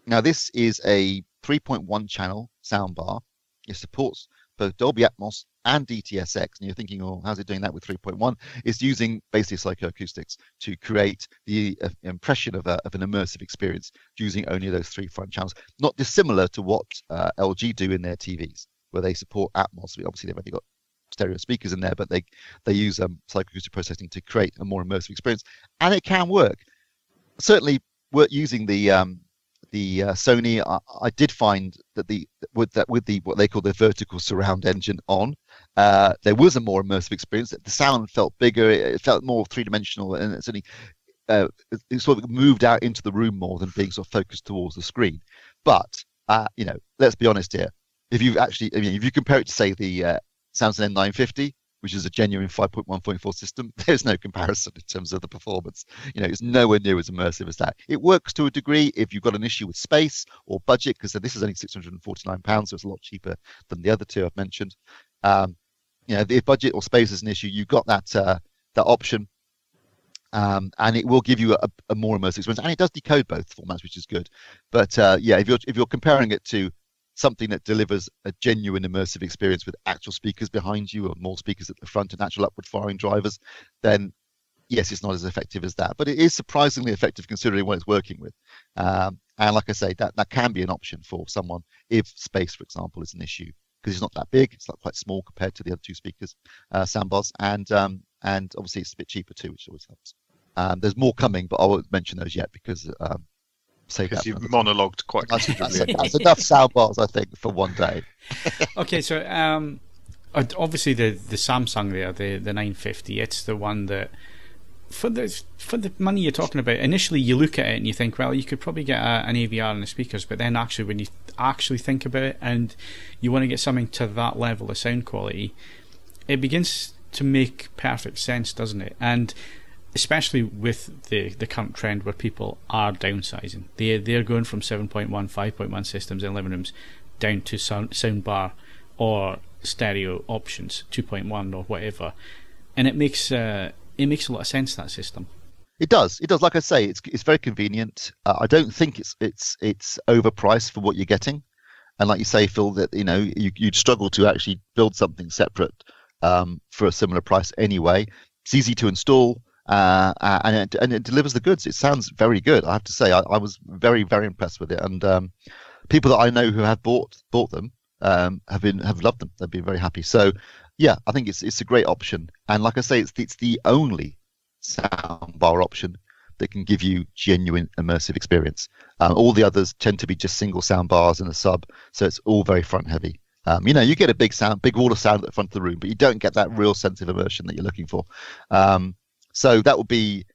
Now this is a 3.1 channel soundbar. It supports both Dolby Atmos and DTSX, and you're thinking, oh, how's it doing that with 3.1? It's using basically psychoacoustics to create the impression of an immersive experience using only those 3 front channels. Not dissimilar to what LG do in their TVs, where they support Atmos. Obviously, they've only got stereo speakers in there, but they use psychoacoustic processing to create a more immersive experience, and it can work. Certainly, using the Sony, I did find that with what they call the vertical surround engine on, there was a more immersive experience. The sound felt bigger, it felt more 3-dimensional, and it sort of moved out into the room more than being sort of focused towards the screen. But let's be honest here. If you compare it to say the Samsung N950, which is a genuine 5.1.4 system, there's no comparison in terms of the performance. It's nowhere near as immersive as that. It works to a degree if you've got an issue with space or budget, because this is only £649, so it's a lot cheaper than the other two I've mentioned. If budget or space is an issue, you've got that option, and it will give you a more immersive experience, and it does decode both formats, which is good. But if you're comparing it to something that delivers a genuine immersive experience with actual speakers behind you or more speakers at the front and actual upward firing drivers, then yes, it's not as effective as that, but it is surprisingly effective considering what it's working with. And like I say, that can be an option for someone if space, for example, is an issue, because it's not that big. It's quite small compared to the other 2 speakers, soundbars, and obviously it's a bit cheaper too, which always helps. There's more coming, but I won't mention those yet because because you've monologued quite considerably. That's enough soundbars, I think, for one day. Okay, so obviously the Samsung there, the 950, it's the one that for the money you're talking about, initially you look at it and you think, well, you could probably get an AVR and the speakers, but then actually when you actually think about it and you want to get something to that level of sound quality, it begins to make perfect sense, doesn't it? And especially with the current trend where people are downsizing. They're going from 7.1, 5.1 systems in living rooms down to soundbar or stereo options, 2.1 or whatever, and it makes a lot of sense, that system. It does. Like I say, it's very convenient. I don't think it's overpriced for what you're getting, and like you say, Phil, that you'd struggle to actually build something separate for a similar price anyway. It's easy to install, and it delivers the goods. It sounds very good, I have to say. I was very, very impressed with it, and people that I know who have bought them have loved them. They've been very happy. So yeah, I think it's a great option, and like I say, it's the only soundbar option that can give you genuine immersive experience. All the others tend to be just single soundbars and a sub, so it's all very front heavy. You get a big wall of sound at the front of the room, but you don't get that real sense of immersion that you're looking for. So that would be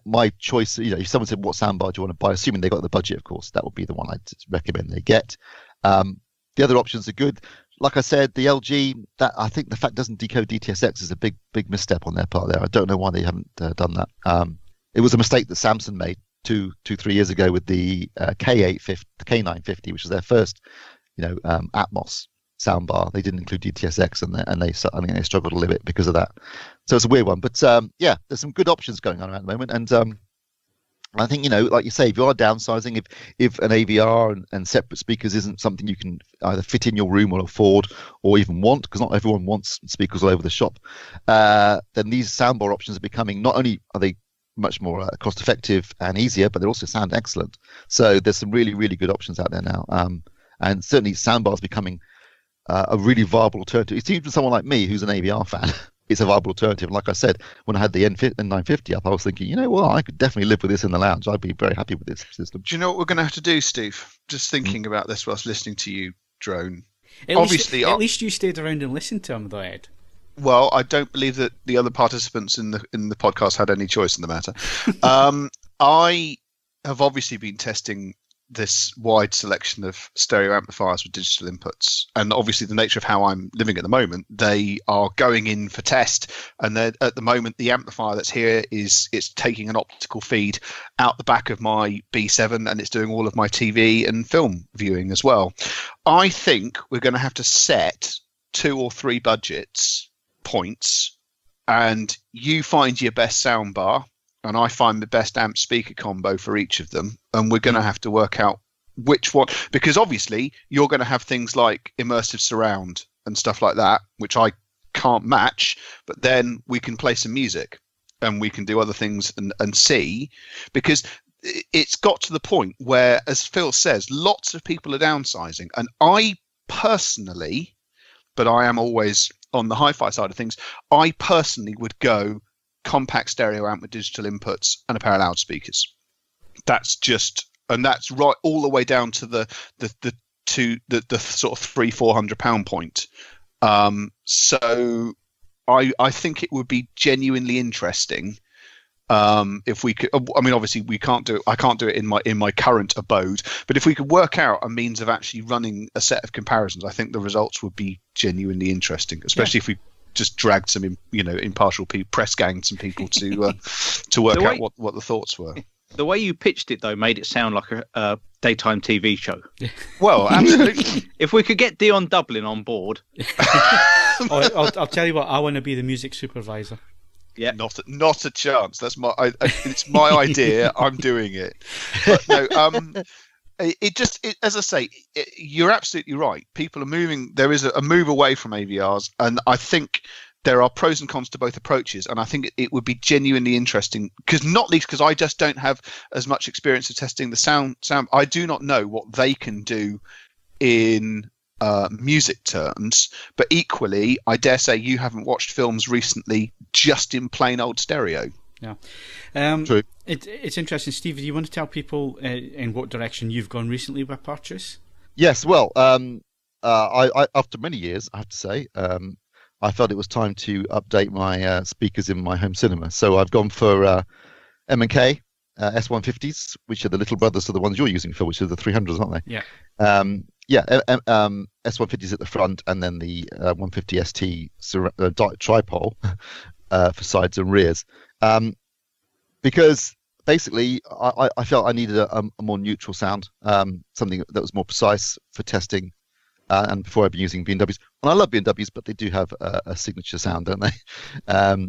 my choice. If someone said what soundbar do you want to buy, assuming they got the budget, of course, that would be the one I'd recommend they get. The other options are good. Like I said, the LG, that I think the fact doesn't decode DTSX is a big misstep on their part there. I don't know why they haven't done that. It was a mistake that Samsung made 3 years ago with the K850, the K950, which was their first, Atmos soundbar. They didn't include DTSX, and I think they struggled a little bit because of that. So it's a weird one, but there's some good options going on at the moment, and I think, like you say, if you are downsizing, if an AVR and separate speakers isn't something you can either fit in your room or afford or even want, because not everyone wants speakers all over the shop, then these soundbar options are becoming, not only are they much more cost effective and easier, but they also sound excellent. So there's some really, really good options out there now. And certainly soundbars becoming a really viable alternative. It's even someone like me who's an AVR fan. It's a viable alternative. Like I said, when I had the N950 up, I was thinking, I could definitely live with this in the lounge. I'd be very happy with this system. Do you know what we're going to have to do, Steve? Just thinking about this whilst listening to you drone. At least you stayed around and listened to him, though, Ed. Well, I don't believe that the other participants in the podcast had any choice in the matter. I have obviously been testing this wide selection of stereo amplifiers with digital inputs, and obviously the nature of how I'm living at the moment, they are going in for test, and then at the moment the amplifier that's here it's taking an optical feed out the back of my B7, and it's doing all of my TV and film viewing as well. I think we're going to have to set 2 or 3 budgets points, and you find your best soundbar and I find the best amp speaker combo for each of them, and we're going to have to work out which one, because obviously you're going to have things like immersive surround and stuff like that, which I can't match, but then we can play some music and we can do other things and see, because it's got to the point where, as Phil says, lots of people are downsizing, and I personally, but I am always on the hi-fi side of things, I personally would go compact stereo amp with digital inputs and a pair of loudspeakers. That's right all the way down to the sort of £300-400 point. So I think it would be genuinely interesting if we could. I mean, obviously we can't do it. I can't do it in my current abode. But if we could work out a means of actually running a set of comparisons, I think the results would be genuinely interesting, especially if we just dragged some impartial press ganged some people to work out what the thoughts were. The way you pitched it, though, made it sound like a daytime TV show. Well, absolutely. If we could get Dion Dublin on board. I'll tell you what, I want to be the music supervisor. Yeah, not a chance. That's it's my idea. I'm doing it. But no, as I say, you're absolutely right. People are moving. There is a move away from AVRs, and I think there are pros and cons to both approaches. And I think it would be genuinely interesting, not least because I just don't have as much experience of testing the sound. I do not know what they can do in music terms, but equally, I dare say you haven't watched films recently just in plain old stereo. Yeah, true. It's interesting, Steve. Do you want to tell people in what direction you've gone recently with purchase? Yes. Well, I after many years, I have to say, I felt it was time to update my speakers in my home cinema. So I've gone for M&K S150s, which are the little brothers to the ones you're using, Phil, which are the 300s, aren't they? Yeah. S150s at the front, and then the 150 ST tripole for sides and rears. Because basically, I felt I needed a more neutral sound, something that was more precise for testing and before I've been using B&Ws. And I love B&Ws, but they do have a signature sound, don't they?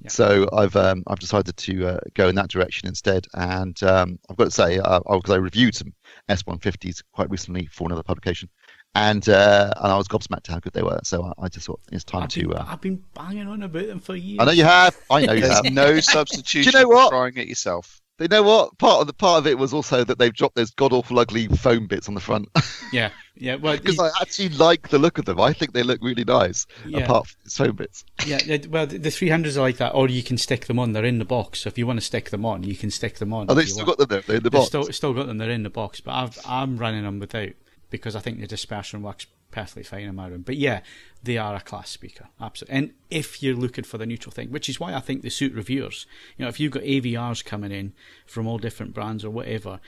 So I've decided to go in that direction instead. And I've got to say, because I reviewed some S150s quite recently for another publication, and I was gobsmacked how good they were. So I just thought it's time to. I've been banging on about them for years. I know you have. I know you have. There's no substitution Do you know what? for trying it yourself. You know what? Part of it was also that they've dropped those god awful ugly foam bits on the front. Yeah. Well, because I actually like the look of them. I think they look really nice. Yeah. Apart from the foam bits. Yeah. Well, the 300s are like that, or you can stick them on. They're in the box. So if you want to stick them on, you can stick them on. Oh, they've still got them there. They're in the box. Still got them. They're in the box. But I'm running them without, because I think the dispersion works perfectly fine in my room. But yeah, they are a class speaker, absolutely. And if you're looking for the neutral thing, which is why I think they suit reviewers, if you've got AVRs coming in from all different brands or whatever,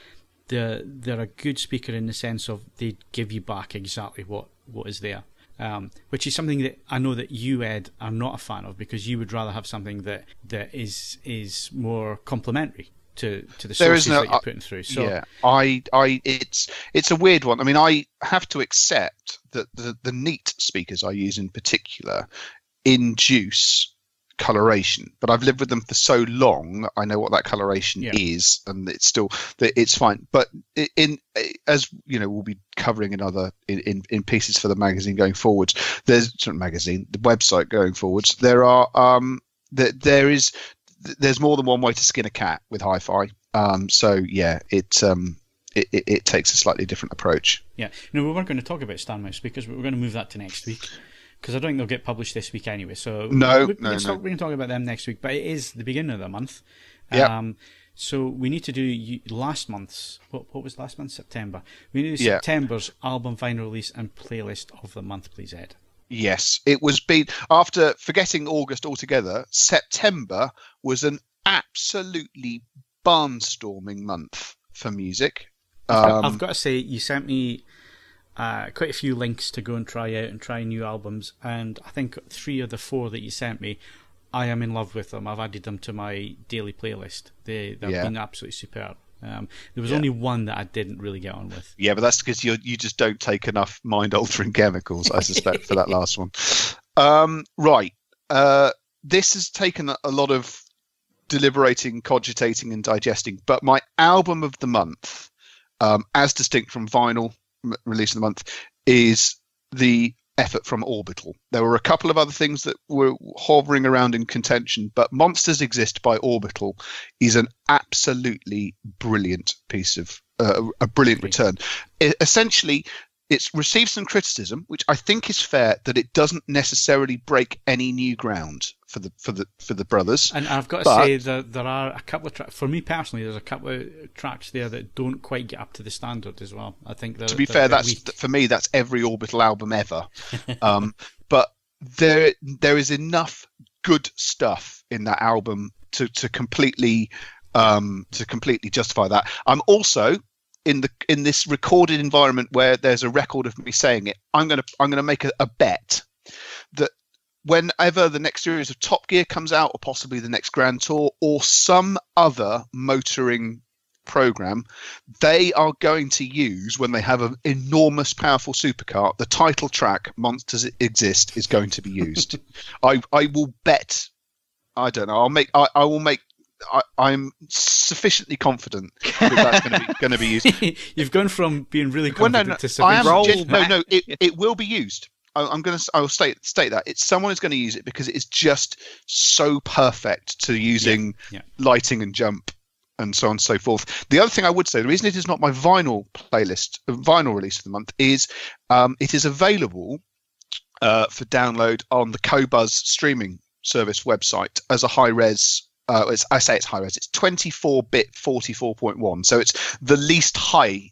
they're a good speaker in the sense of they give you back exactly what is there. Which is something that I know that you, Ed, are not a fan of, because you would rather have something that is more complementary to the sources that you're putting through. So yeah, it's a weird one. I mean, I have to accept that the neat speakers I use in particular induce coloration, but I've lived with them for so long, I know what that coloration is, and it's fine. But as you know, we'll be covering in pieces for the magazine going forwards. The website going forwards. There's more than one way to skin a cat with hi-fi. So yeah, it takes a slightly different approach. Yeah, we weren't going to talk about stand mount speakers, but we're going to move that to next week, because I don't think they'll get published this week anyway. So we can talk about them next week. But it is the beginning of the month. Yeah. So we need to do last month's. What was last month? September. We need to do September's album vinyl release and playlist of the month, please, Ed. Yes, it was after forgetting August altogether. September was an absolutely barnstorming month for music. I've got to say, you sent me quite a few links to go and try out and try new albums, and I think 3 of the 4 that you sent me, I am in love with them. I've added them to my daily playlist. They've been absolutely superb. There was only one that I didn't really get on with. Yeah, but that's because you just don't take enough mind-altering chemicals, I suspect, for that last one. Right. This has taken a lot of deliberating, cogitating, and digesting. But my album of the month, as distinct from vinyl release of the month, is the effort from Orbital. There were a couple of other things that were hovering around in contention, but Monsters Exist by Orbital is an absolutely brilliant piece of a brilliant return. Essentially, it's received some criticism, which I think is fair, that it doesn't necessarily break any new ground for the brothers. And I've got to say that there are a couple of tracks. For me personally, there's a couple of tracks there that don't quite get up to the standard as well. I think to be fair, for me that's every Orbital album ever. But there is enough good stuff in that album to completely justify that. I'm also in this recorded environment where there's a record of me saying it. I'm gonna make a bet that whenever the next series of Top Gear comes out, or possibly the next Grand Tour, or some other motoring program, they are going to use, when they have an enormous, powerful supercar, the title track "Monsters Exist" is going to be used. I will bet. I don't know. I will make. I'm sufficiently confident that that's going to be used. You've gone from being really confident to sufficient. It will be used. I will state that someone is going to use it because it is just so perfect to using lighting and jump and so on and so forth. The other thing I would say, the reason it is not my vinyl release of the month is it is available for download on the Qobuz streaming service website as a high-res. I say it's high-res. It's 24-bit 44.1, so it's the least high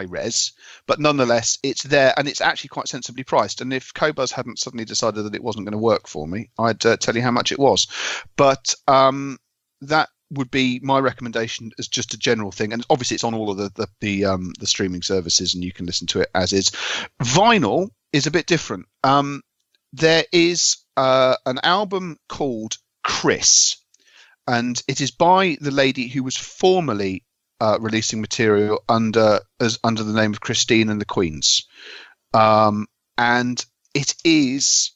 res, but nonetheless it's there, and it's actually quite sensibly priced. And if Qobuz hadn't suddenly decided that it wasn't going to work for me, I'd tell you how much it was. But that would be my recommendation as just a general thing, and obviously it's on all of the streaming services, and you can listen to it as is. Vinyl is a bit different. There is an album called Chris, and it is by the lady who was formerly releasing material under the name of Christine and the Queens. and it is,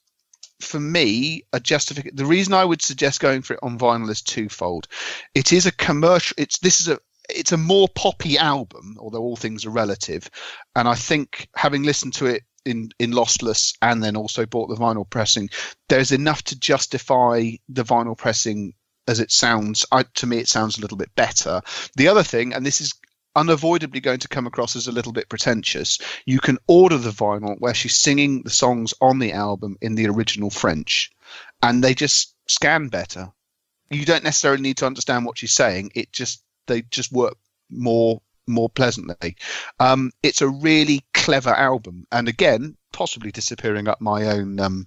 for me, a justification. The reason I would suggest going for it on vinyl is twofold. It is a commercial. It's a more poppy album, although all things are relative. And I think, having listened to it in lossless and then also bought the vinyl pressing, there's enough to justify the vinyl pressing as it sounds. To me, it sounds a little bit better. The other thing, and this is unavoidably going to come across as a little bit pretentious, you can order the vinyl where she's singing the songs on the album in the original French, and they just scan better. You don't necessarily need to understand what she's saying. They just work more pleasantly. It's a really clever album, and again, possibly disappearing up my own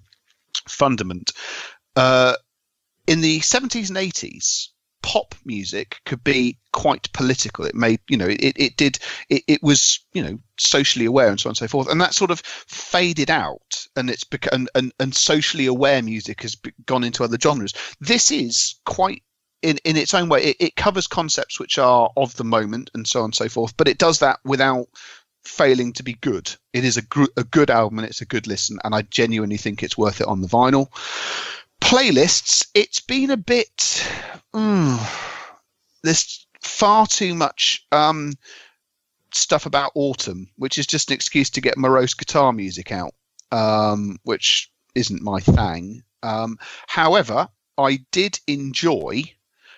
fundament. In the 70s and 80s, pop music could be quite political. It made, it was, socially aware and so on and so forth. And that sort of faded out, and it's become, and socially aware music has gone into other genres. This is quite, in its own way, it covers concepts which are of the moment and so on and so forth, but it does that without failing to be good. It is a good album, and it's a good listen, and I genuinely think it's worth it on the vinyl. Playlists, it's been a bit, there's far too much stuff about autumn, which is just an excuse to get morose guitar music out, which isn't my thing. However, I did enjoy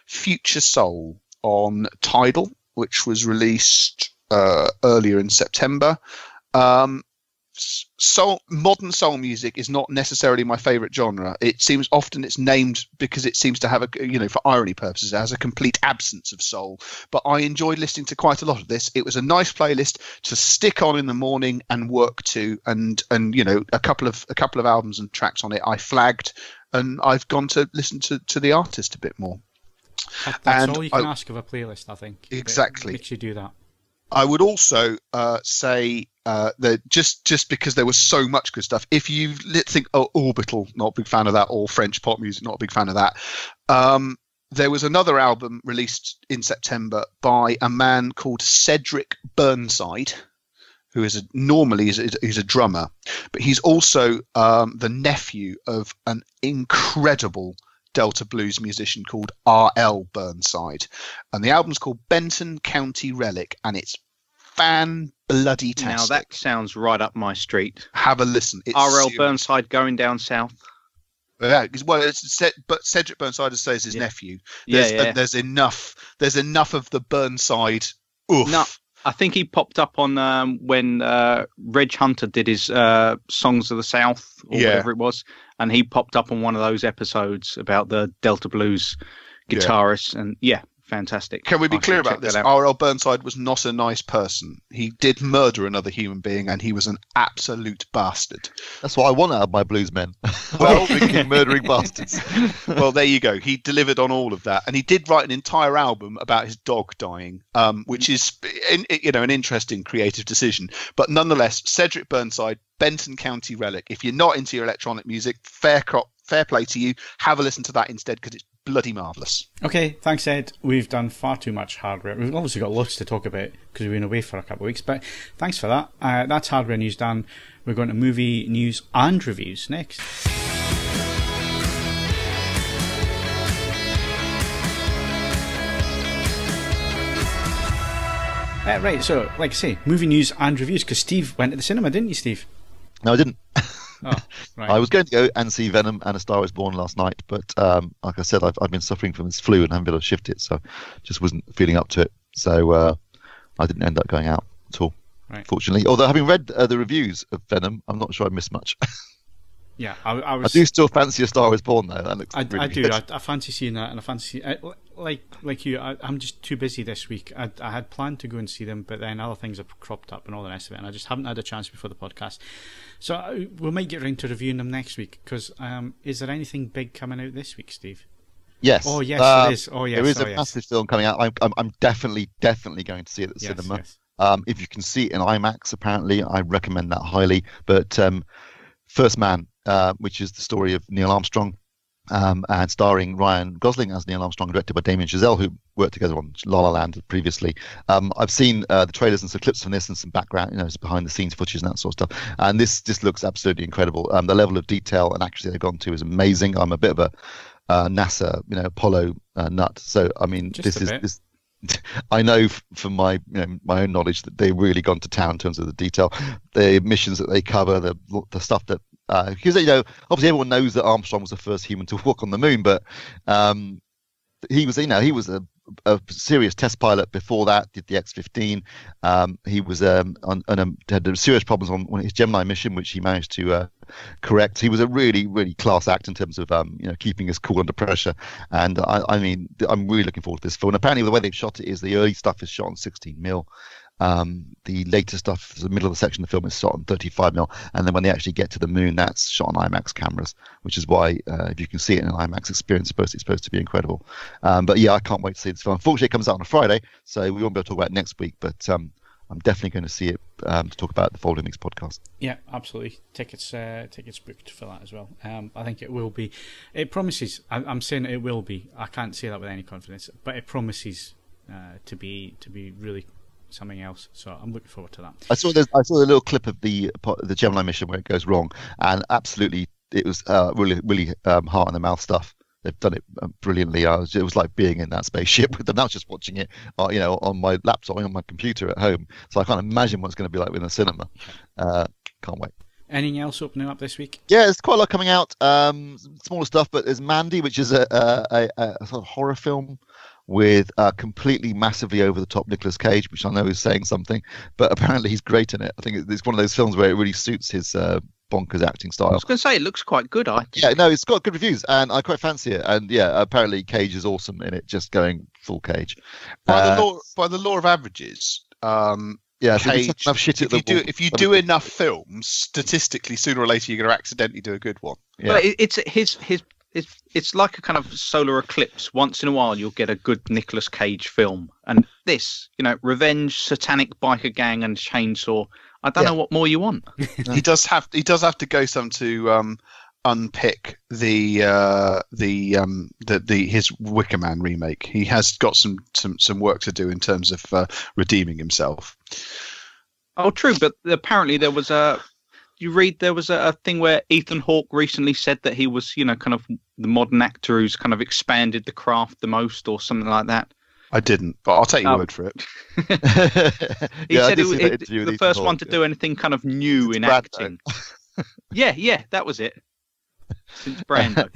Future Soul on Tidal, which was released earlier in September. Modern soul music is not necessarily my favorite genre. It seems often it's named because it seems to have for irony purposes, it has a complete absence of soul. But I enjoyed listening to quite a lot of this. It was a nice playlist to stick on in the morning and work to, and a couple of albums and tracks on it I flagged, and I've gone to listen to the artist a bit more. That's all you can ask of a playlist, I think. Exactly. It makes you do that. I would also say that just because there was so much good stuff, if you think, Orbital, not a big fan of that, or French pop music, not a big fan of that, there was another album released in September by a man called Cedric Burnside, who is he's a drummer, but he's also the nephew of an incredible Delta blues musician called R.L. Burnside, and the album's called Benton County Relic, and it's fan-bloody-tastic. Now that sounds right up my street. Have a listen. R.L. Burnside going down south. Yeah, well, but Cedric Burnside says his nephew. There's enough of the Burnside. Oof. No, I think he popped up on when Reg Hunter did his Songs of the South, or whatever it was, and he popped up on one of those episodes about the Delta blues guitarist, and fantastic. Can we be clear about this? R.L. Burnside was not a nice person. He did murder another human being, and he was an absolute bastard. That's what I want out of my blues men. Well, murdering bastards. Well, there you go. He delivered on all of that, and he did write an entire album about his dog dying, which is an interesting creative decision. But nonetheless, Cedric Burnside, Benton County Relic. If you're not into your electronic music, fair play to you. Have a listen to that instead, because it's bloody marvellous. Okay, thanks, Ed. We've done far too much hardware. We've obviously got lots to talk about because we've been away for a couple of weeks, but thanks for that. That's hardware news done. We're going to movie news and reviews next. Right, so like I say, movie news and reviews, because Steve went to the cinema, didn't you, Steve? No, I didn't. Oh, right. I was going to go and see Venom and A Star Is Born last night, but like I said, I've been suffering from this flu and haven't been able to shift it, so just wasn't feeling up to it. So I didn't end up going out at all, fortunately. Although having read the reviews of Venom, I'm not sure I missed much. Yeah, I do still fancy A Star Is Born, though. That looks really I do. good. I fancy seeing that, and I fancy like you. I'm just too busy this week. I had planned to go and see them, but then other things have cropped up and all the rest of it, and I just haven't had a chance before the podcast. So we might get around to reviewing them next week. Because is there anything big coming out this week, Steve? Yes. Oh yes, there is. Oh yes, there is a massive film coming out. I'm definitely going to see it at the cinema. Yes. If you can see it in IMAX, apparently, I recommend that highly. But First Man, which is the story of Neil Armstrong, and starring Ryan Gosling as Neil Armstrong, directed by Damien Chazelle, who worked together on La La Land previously. I've seen the trailers and some clips from this and some background, some behind-the-scenes footage and that sort of stuff. And this just looks absolutely incredible. The level of detail and accuracy they've gone to is amazing. I'm a bit of a NASA, Apollo nut. So I mean, this. I know from my my own knowledge that they've really gone to town in terms of the detail, the missions that they cover, the stuff that because obviously everyone knows that Armstrong was the first human to walk on the moon, but he was a serious test pilot before that. Did the X-15. He was had serious problems on his Gemini mission, which he managed to correct. He was a really, really class act in terms of keeping us cool under pressure. And I mean, I'm really looking forward to this film. And apparently, the way they've shot it is the early stuff is shot on 16mm. The later stuff, the middle of the section of the film, is shot on 35mm, and then when they actually get to the moon, that's shot on IMAX cameras, which is why if you can see it in an IMAX experience, it's supposed to be incredible. But yeah, I can't wait to see this film. Unfortunately, it comes out on a Friday, so we won't be able to talk about it next week. But I'm definitely going to see it to talk about the following week's podcast. Yeah, absolutely. Tickets booked for that as well. I think it will be. It promises. I'm saying it will be. I can't say that with any confidence, but it promises to be really something else. So I'm looking forward to that. I saw the little clip of the Gemini mission where it goes wrong, and absolutely it was really heart in the mouth stuff. They've done it brilliantly. It was like being in that spaceship with them. I was just watching it, on my laptop, on my computer at home. So I can't imagine what it's going to be like in the cinema. Can't wait. Anything else opening up this week? Yeah, there's quite a lot coming out. Smaller stuff, but there's Mandy, which is a sort of horror film with completely massively over-the-top Nicolas Cage, which I know is saying something, but apparently he's great in it. I think it's one of those films where it really suits his bonkers acting style. I was going to say, it looks quite good. Yeah, no, it's got good reviews, and I quite fancy it. And yeah, apparently Cage is awesome in it, just going full Cage. By the law of averages, yeah, Cage, if you do enough films, statistically, sooner or later you're going to accidentally do a good one. Yeah. But it's like a kind of solar eclipse. Once in a while, you'll get a good Nicolas Cage film, and this, revenge, satanic biker gang, and chainsaw. I don't know what more you want. He does have to go some to unpick his Wicker Man remake. He has got some work to do in terms of redeeming himself. Oh, true, but apparently there was a thing where Ethan Hawke recently said that he was, kind of the modern actor who's kind of expanded the craft the most, or something like that. I didn't, but I'll take your word for it. He said the first one to do anything kind of new in acting. Yeah, that was it. Since Brando.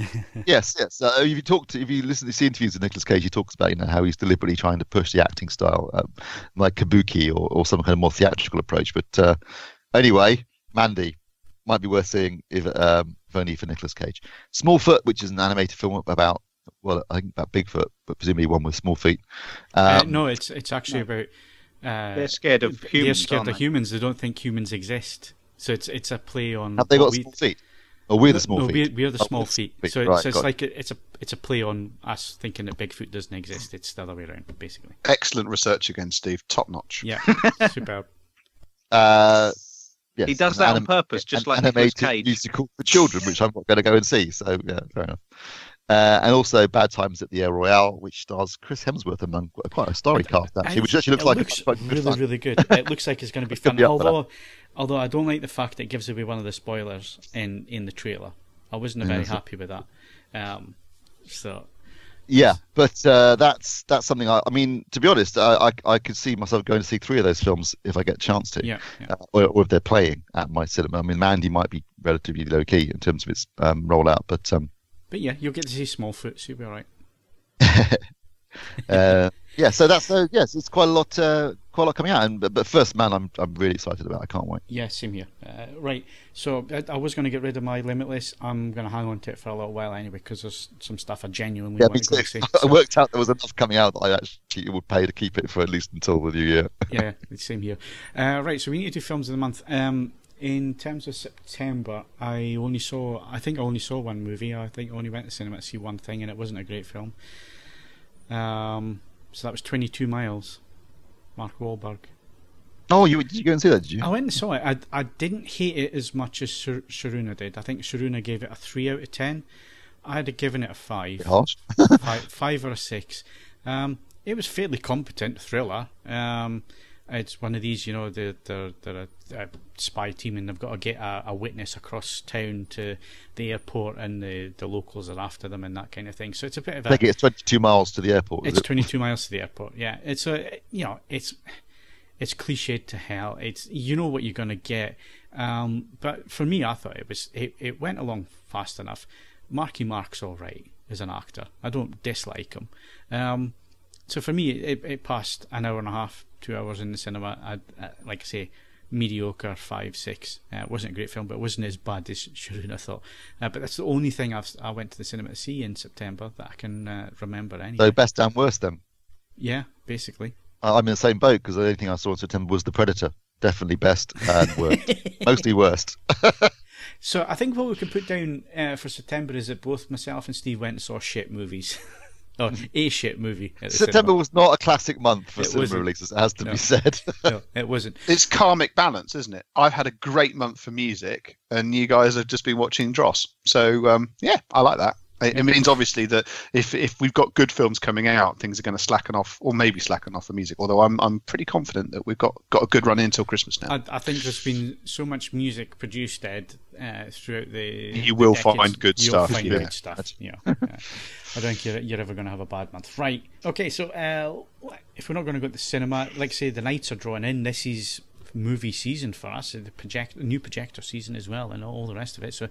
Yes. If you listen to the interviews with Nicolas Cage, he talks about how he's deliberately trying to push the acting style, like kabuki or some kind of more theatrical approach. But anyway, Mandy might be worth seeing if only for Nicolas Cage. Smallfoot, which is an animated film about Bigfoot, but presumably one with small feet. No, it's actually about they're scared of humans. They're scared of humans. They don't think humans exist. So it's a play on. Have they got small feet? Oh, we're the small feet. We're the small feet. So it's like it's a play on us thinking that Bigfoot doesn't exist. It's the other way around, basically. Excellent research again, Steve. Top notch. Yeah, superb. Yes, he does that on purpose, just like Nicolas Cage. Musical for children, which I'm not going to go and see. So yeah, fair enough. And also Bad Times at the Royale, which stars Chris Hemsworth among quite a starry cast, actually, which actually looks really good. It looks like it's going to be fun. Although I don't like the fact that it gives away one of the spoilers in the trailer. I wasn't very happy with that. Yeah, but that's something. I mean, to be honest, I could see myself going to see 3 of those films if I get a chance to. Yeah. Or if they're playing at my cinema. I mean, Mandy might be relatively low key in terms of its rollout, but yeah, you'll get to see Smallfoot, so you'll be all right. So that's yes, it's quite a lot coming out. But First Man, I'm really excited about. I can't wait. Yeah, same here. Right, so I was going to get rid of my Limitless. I'm going to hang on to it for a little while anyway, because there's some stuff I genuinely want to go see. I worked out there was enough coming out that I actually would pay to keep it for at least until the new year. Yeah, same here. Right, so we need to do films of the month. In terms of September, I think I only saw one movie. I think I only went to cinema to see one thing, and it wasn't a great film. So that was 22 Miles, Mark Wahlberg. Oh, did you go and see that, did you? I went and saw it. I didn't hate it as much as Sharuna did. I think Sharuna gave it a 3 out of 10, I'd have given it a 5. Harsh. 5 or a 6. It was fairly competent thriller. It's one of these, you know, they're a spy team and they've got to get a witness across town to the airport, and the locals are after them and that kind of thing. So it's a bit of a... I think it's 22 miles to the airport. It's 22 miles to the airport, yeah. It's it's cliched to hell. It's, you know what you're going to get. But for me, I thought it went along fast enough. Marky Mark's all right as an actor. I don't dislike him. So for me, it passed an hour and a half, 2 hours in the cinema. Like I say, mediocre 5, 6. It wasn't a great film, but it wasn't as bad as Shireen, I thought. But that's the only thing I went to the cinema to see in September that I can remember anyway. So best and worst then? Yeah, basically. I'm in the same boat, because the only thing I saw in September was The Predator. Definitely best and worst. Mostly worst. So I think what we can put down for September is that both myself and Steve went and saw shit movies. Or a shit movie. September was not a classic month for cinema releases, it has to be said. No, it wasn't. It's karmic balance, isn't it? I've had a great month for music, and you guys have just been watching Dross. So, yeah, I like that. It means, obviously, that if we've got good films coming out, things are going to slacken off, or maybe slacken off the music. Although I'm pretty confident that we've got a good run until Christmas now. I think there's been so much music produced, Ed, throughout the... You will find good stuff. You'll find good stuff. Yeah. I don't think you're ever going to have a bad month. Right. Okay, so if we're not going to go to the cinema, like I say, the nights are drawing in. This is movie season for us, the new projector season as well, and all the rest of it. So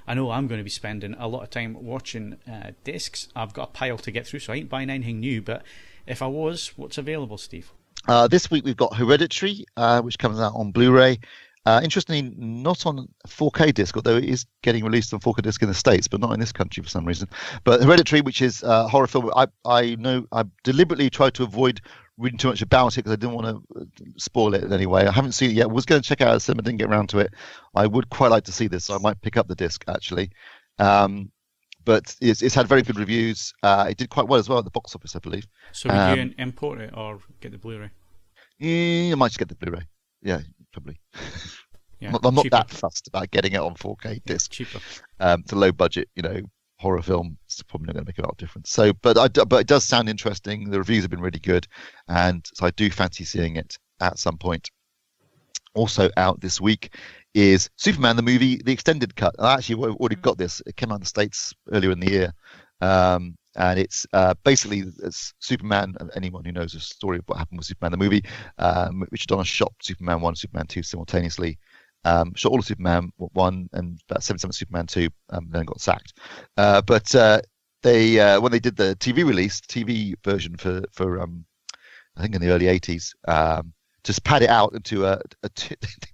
I know I'm going to be spending a lot of time watching discs. I've got a pile to get through, so I ain't buying anything new. But if I was, what's available, Steve? This week we've got Hereditary, which comes out on Blu-ray. Interestingly, not on 4K disc, although it is getting released on 4K disc in the States, but not in this country for some reason. But Hereditary, which is a horror film, I know I deliberately tried to avoid reading too much about it because I didn't want to spoil it in any way. I haven't seen it yet. I was going to check out the cinema, didn't get around to it. I would quite like to see this, so I might pick up the disc actually. But it's had very good reviews. It did quite well as well at the box office, I believe. So would you import it or get the Blu-ray? Yeah, I might just get the Blu-ray. Yeah, probably. Yeah, I'm not that fussed about getting it on 4K disc. Cheaper. It's a low budget, horror film. It's probably not going to make a lot of difference. So, but it does sound interesting. The reviews have been really good, and so I do fancy seeing it at some point. Also out this week is Superman the movie, the extended cut. I actually already got this. It came out in the States earlier in the year, and it's basically it's Superman. Anyone who knows the story of what happened with Superman the movie, Richard Donner shot Superman 1, Superman 2 simultaneously. Shot all of Superman 1 and about 7 of Superman 2, then got sacked. But they when they did the TV version for I think in the early 80s, just pad it out into they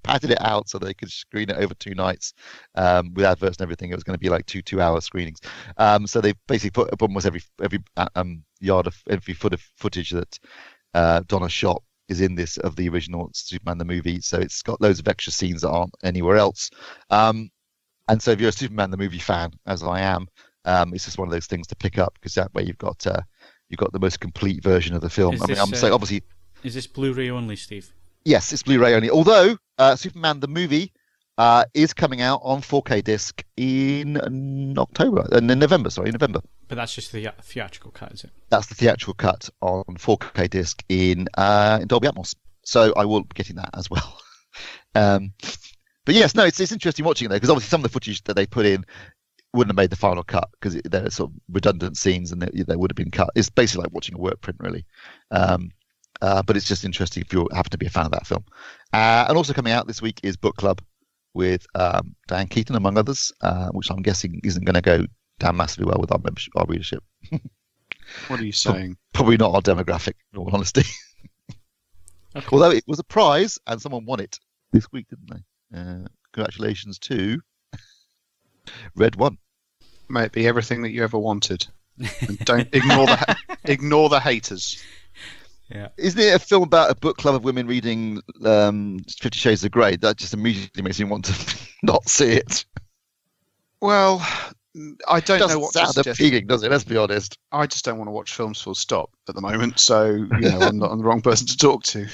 padded it out so they could screen it over 2 nights with adverts and everything. It was going to be like 2-hour screenings. So they basically put up almost every yard of every foot of footage that Donner shot is in this of the original Superman the movie. So it's got loads of extra scenes that aren't anywhere else. And so if you're a Superman the movie fan, as I am, it's just one of those things to pick up, because that way you've got the most complete version of the film. Obviously. Is this Blu-ray only, Steve? Yes, it's Blu-ray only. Although Superman the movie is coming out on 4K disc in November. But that's just the theatrical cut, is it? That's the theatrical cut on 4K disc in Dolby Atmos. So I will be getting that as well. But yes, no, it's interesting watching it though, because obviously some of the footage that they put in wouldn't have made the final cut because they're sort of redundant scenes and they would have been cut. It's basically like watching a work print, really. But it's just interesting if you happen to be a fan of that film. And also coming out this week is Book Club with Diane Keaton, among others, which I'm guessing isn't going to go down massively well with our readership. What are you saying? Probably not our demographic, in all honesty. Okay. Although it was a prize and someone won it this week, didn't they? Congratulations to Red One. May it be everything that you ever wanted. And don't ignore the haters. Yeah. Isn't it a film about a book club of women reading 50 Shades of Grey? That just immediately makes me want to not see it. Well, I don't know what to suggest. Appealing, does it? Let's be honest. I just don't want to watch films full stop at the moment, so I'm not the wrong person to talk to.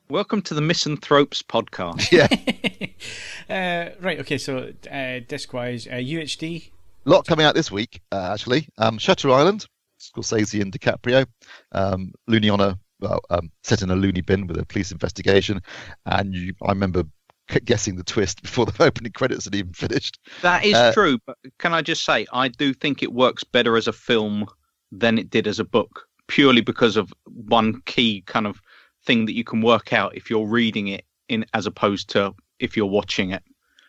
Welcome to the Misanthropes podcast. Yeah. Right. Okay. So, disc-wise, UHD. A lot coming out this week, actually. Shutter Island, Scorsese and DiCaprio. Looney on set in a loony bin with a police investigation. And I remember guessing the twist before the opening credits had even finished. That is true, but can I just say, I do think it works better as a film than it did as a book, purely because of one key kind of thing that you can work out if you're reading it as opposed to if you're watching it.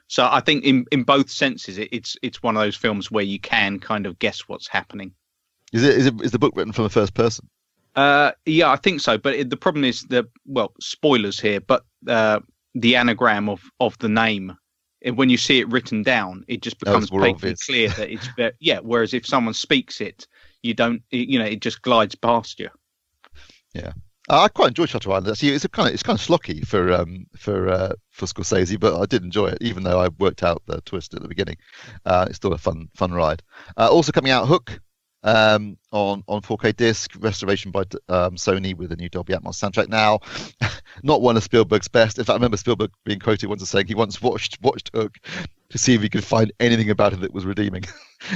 So I think in both senses, it's one of those films where you can kind of guess what's happening. Is the book written from the first person? Yeah, I think so. But the problem is spoilers here, but the anagram of the name, when you see it written down, it just becomes painfully clear that it's whereas if someone speaks it, you don't, it just glides past you. Yeah. I quite enjoy Shutter Island. Actually, it's kind of schlocky for Scorsese, but I did enjoy it, even though I worked out the twist at the beginning. It's still a fun ride. Also coming out, Hook on 4K disc, restoration by Sony with a new Dolby Atmos soundtrack. Now, not one of Spielberg's best. In fact, I remember Spielberg being quoted once as saying he once watched Hook to see if he could find anything about it that was redeeming.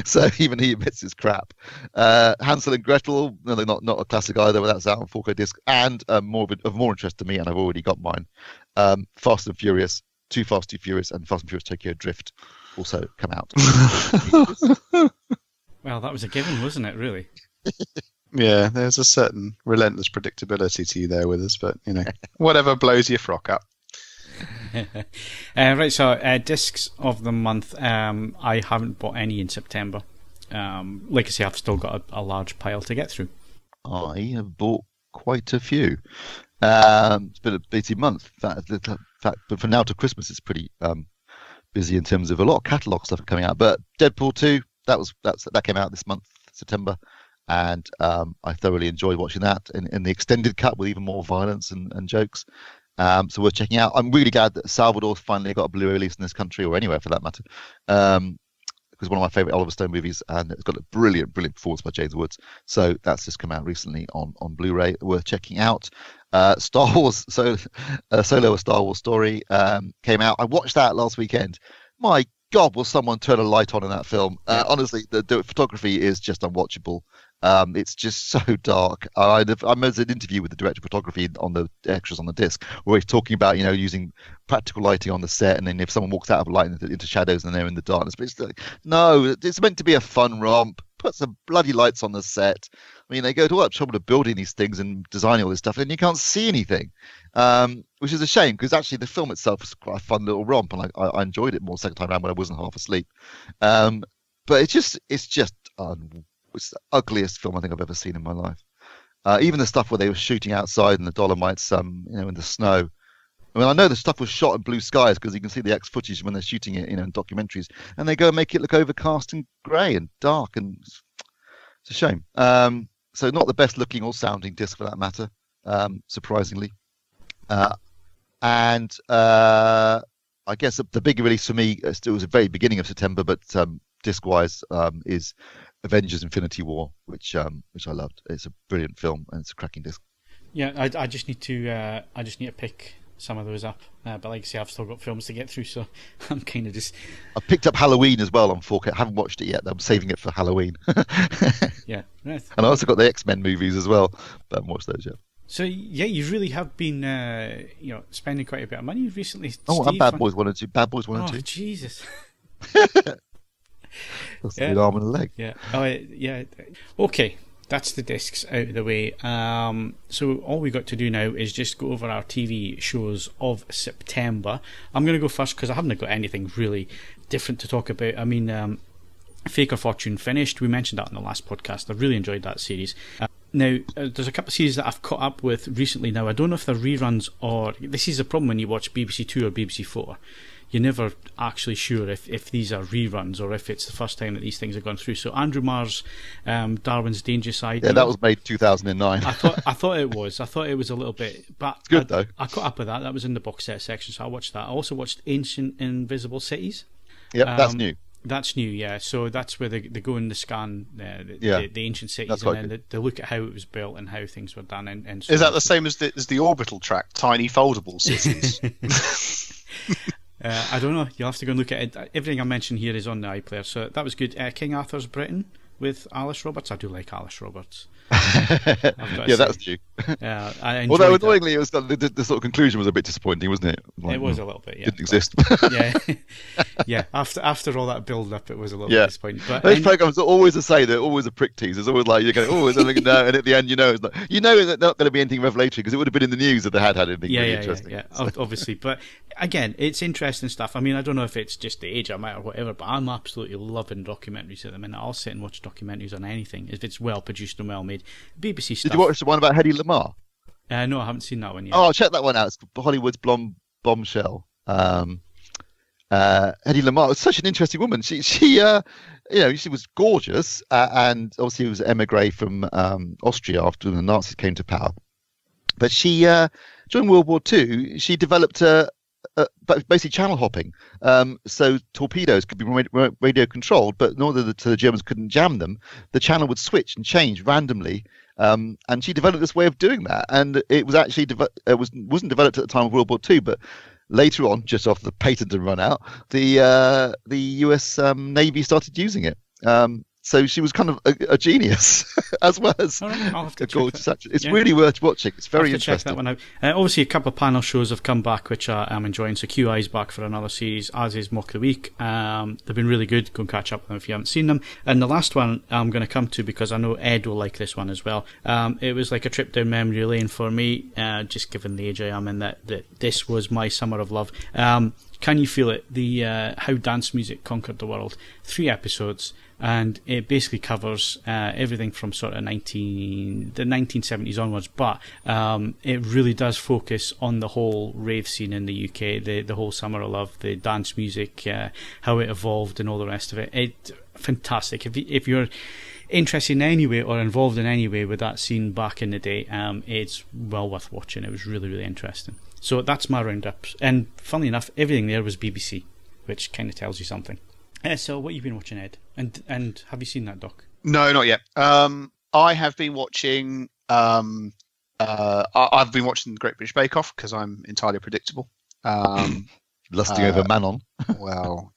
So even he admits it's crap. Hansel and Gretel, no, they're not a classic either, but that's out on 4K disc. And more interest to me, and I've already got mine. Fast and Furious, Too Fast, Too Furious, and Fast and Furious Tokyo Drift also come out. Well, that was a given, wasn't it, really? Yeah, there's a certain relentless predictability to you there with us, but, whatever blows your frock up. Right, so discs of the month. I haven't bought any in September. Like I say, I've still got a large pile to get through. I have bought quite a few. It's been a busy month. In fact, but from now to Christmas, it's pretty busy in terms of a lot of catalogue stuff coming out. But Deadpool 2, that came out this month, September, and I thoroughly enjoyed watching that in the extended cut with even more violence and jokes. So we're checking out. I'm really glad that Salvador finally got a Blu-ray release in this country, or anywhere for that matter. Because one of my favourite Oliver Stone movies, and it's got a brilliant performance by James Woods. So that's just come out recently on Blu-ray, worth checking out. Star Wars, Solo, a Star Wars story came out. I watched that last weekend. My God, will someone turn a light on in that film? Honestly, the photography is just unwatchable. It's just so dark. I made an interview with the director of photography on the extras on the disc, where he's talking about using practical lighting on the set, and then if someone walks out of light into shadows and they're in the darkness. But it's like, no, it's meant to be a fun romp. Put some bloody lights on the set. I mean, they go to all that trouble of building these things and designing all this stuff, and you can't see anything, which is a shame, because actually the film itself is quite a fun little romp, and I enjoyed it more second time around when I wasn't half asleep. But it's just it's the ugliest film I think I've ever seen in my life. Even the stuff where they were shooting outside in the Dolomites, in the snow. I mean, I know the stuff was shot in blue skies because you can see the X footage when they're shooting it, in documentaries, and they go and make it look overcast and grey and dark, and it's a shame. So not the best looking or sounding disc for that matter, surprisingly. And I guess the big release for me, it was the very beginning of September, but disc-wise, is Avengers: Infinity War, which I loved. It's a brilliant film and it's a cracking disc. Yeah, I just need to pick some of those up, but like I say, I've still got films to get through, so I'm kind of just. I picked up Halloween as well on 4K. I haven't watched it yet. I'm saving it for Halloween. Yeah, right. And I also got the X-Men movies as well, but I haven't watched those yet. So yeah, you really have been spending quite a bit of money recently. Oh, and Bad Boys 1 and 2. Bad Boys 1 and 2. Oh Jesus. That's an arm and a leg. Yeah. Oh yeah. Okay. That's the discs out of the way. So all we got to do now is just go over our TV shows of September. I'm going to go first because I haven't got anything really different to talk about. I mean, Fake or Fortune finished. We mentioned that in the last podcast. I really enjoyed that series. Now, there's a couple of series that I've caught up with recently. Now, I don't know if they're reruns or... This is a problem when you watch BBC 2 or BBC 4. You're never actually sure if these are reruns or if it's the first time that these things have gone through. So Andrew Marr's Darwin's Dangerous Idea. Yeah, that was made 2009. I thought it was. I thought it was a little bit... But it's good, though. I caught up with that. That was in the box set section, so I watched that. I also watched Ancient Invisible Cities. Yep, that's new. That's new, yeah. So that's where they go and they scan the ancient cities, and then they look at how it was built and how things were done. And so is that the same as the orbital track, tiny foldable cities? I don't know. You'll have to go and look at it. Everything I mentioned here is on the iPlayer, so that was good. King Arthur's Britain with Alice Roberts. I do like Alice Roberts. Yeah, that's true. Although annoyingly, it was the sort of conclusion was a bit disappointing, wasn't it? Like, it was a little bit. Yeah, didn't exist. Yeah. After all that build up, it was a little bit disappointing. But those programs are always the same. They're always a prick tease. It's always like you're going, oh, is there anything now? And at the end, it's like there's not going to be anything revelatory because it would have been in the news if they had anything really interesting. Yeah, obviously. But again, it's interesting stuff. I mean, I don't know if it's just the age I'm at or whatever, but I'm absolutely loving documentaries at the minute. I'll sit and watch documentaries on anything if it's well produced and well made. BBC stuff. Did you watch the one about Hedy Lamarr? No, I haven't seen that one yet. Oh, check that one out. It's Hollywood's bombshell. Hedy Lamarr was such an interesting woman. She was gorgeous, and obviously was emigre from Austria after the Nazis came to power. But she, during World War II, she developed basically channel hopping. So torpedoes could be radio controlled, but in order that the Germans couldn't jam them, the channel would switch and change randomly. And she developed this way of doing that, and it was actually wasn't developed at the time of World War II, but later on, just after the patent had run out, the US Navy started using it. So she was kind of a genius, as well as a gorgeous actress. It's really worth watching. It's very interesting. Check that one out. Obviously, a couple of panel shows have come back, which I'm enjoying. So QI's back for another series, as is Mock of the Week. They've been really good. Go and catch up with them if you haven't seen them. And the last one I'm going to come to, because I know Ed will like this one as well. It was like a trip down memory lane for me, just given the age I am, and that this was my summer of love. Can you feel it? How dance music conquered the world. 3 episodes. And it basically covers everything from sort of the 1970s onwards, but it really does focus on the whole rave scene in the UK, the whole Summer of Love, the dance music, how it evolved, and all the rest of it. It's fantastic. If you're interested in any way or involved in any way with that scene back in the day, it's well worth watching. It was really, really interesting. So that's my roundup. And funnily enough, everything there was BBC, which kind of tells you something. So what have you been watching, Ed? And have you seen that, Doc? No, not yet. I have been watching. I've been watching the Great British Bake Off because I'm entirely predictable. Lusting over Manon. Well,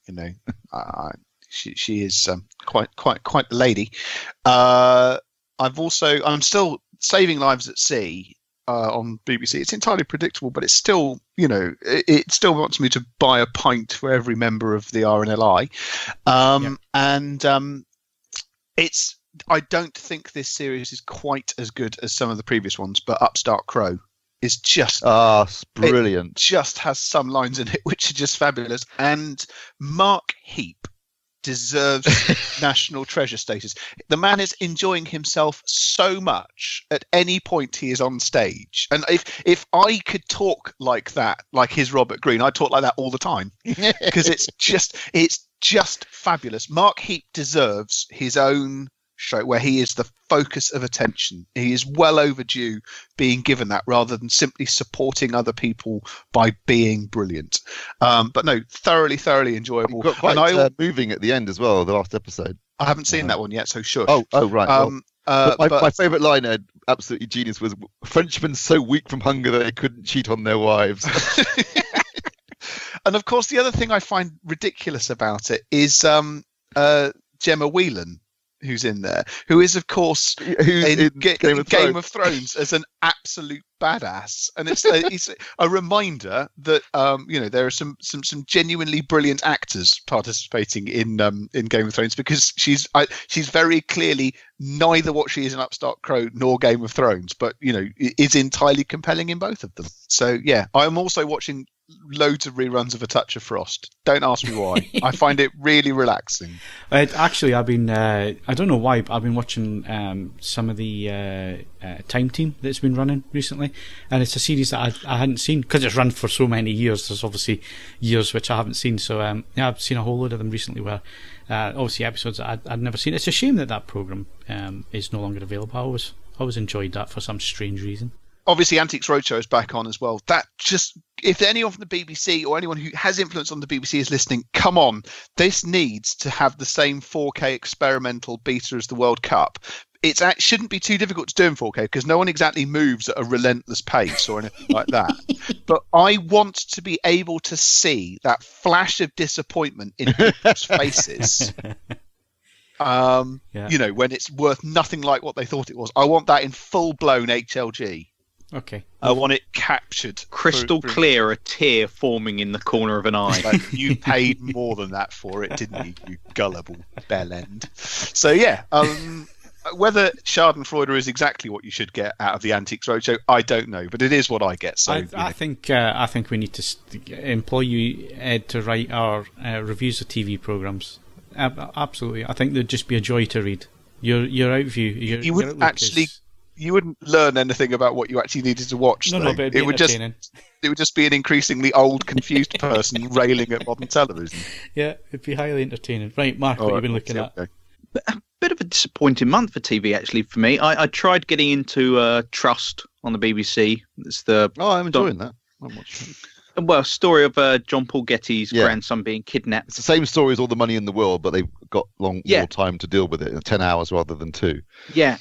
she is quite the lady. I'm still Saving Lives at Sea. On BBC, it's entirely predictable, but it's still, it still wants me to buy a pint for every member of the RNLI, and it's. I don't think this series is quite as good as some of the previous ones, but Upstart Crow is just brilliant. It just has some lines in it which are just fabulous, and Mark Heap deserves national treasure status. The man is enjoying himself so much at any point he is on stage, and if I could talk like that, like his Robert Greene, I'd talk like that all the time, because it's just fabulous. Mark Heap deserves his own show where he is the focus of attention. He is well overdue being given that, rather than simply supporting other people by being brilliant. But no, thoroughly enjoyable. Got quite moving at the end as well, the last episode. I haven't seen that one yet, so sure. Oh right. My favourite line, Ed, absolutely genius, was Frenchmen so weak from hunger that they couldn't cheat on their wives. And of course, the other thing I find ridiculous about it is Gemma Whelan, who's in there, who is, of course, in Game of Thrones as an absolute badass, and it's a reminder that there are some genuinely brilliant actors participating in Game of Thrones, because she's very clearly neither what she is in Upstart Crow nor Game of Thrones, but is entirely compelling in both of them. So yeah, I'm also watching loads of reruns of A Touch of Frost. Don't ask me why. I find it really relaxing. Actually, I've been I don't know why, but I've been watching some of the Time Team that's been running recently, and it's a series that I hadn't seen because it's run for so many years. There's obviously years which I haven't seen, so I've seen a whole load of them recently where obviously episodes that I'd never seen. It's a shame that programme is no longer available. I always enjoyed that for some strange reason. obviously Antiques Roadshow is back on as well. That just, if anyone from the BBC or anyone who has influence on the BBC is listening, come on, this needs to have the same 4K experimental beta as the World Cup. It shouldn't be too difficult to do in 4K because no one exactly moves at a relentless pace or anything like that. But I want to be able to see that flash of disappointment in people's faces. You know, when it's worth nothing like what they thought it was. I want that in full-blown HLG. Okay. I want it captured. Crystal clear, a tear forming in the corner of an eye. Like, you paid more than that for it, didn't you, you gullible bellend? So, yeah, whether Schadenfreude is exactly what you should get out of the Antiques Roadshow, I don't know, but it is what I get. So I think we need to employ you, Ed, to write our reviews of TV programs. Absolutely, I think they'd just be a joy to read. Your outview. You wouldn't actually. You wouldn't learn anything about what you actually needed to watch. No, but it would just be an increasingly old, confused person railing at modern television. Yeah, it'd be highly entertaining. Right, Mark, what have you been looking at? Okay. A bit of a disappointing month for TV, actually, for me. I tried getting into Trust on the BBC. It's the I'm enjoying that. I'm watching. Well, story of John Paul Getty's grandson being kidnapped. It's the same story as All the Money in the World, but they've got more time to deal with it in 10 hours rather than 2. Yeah,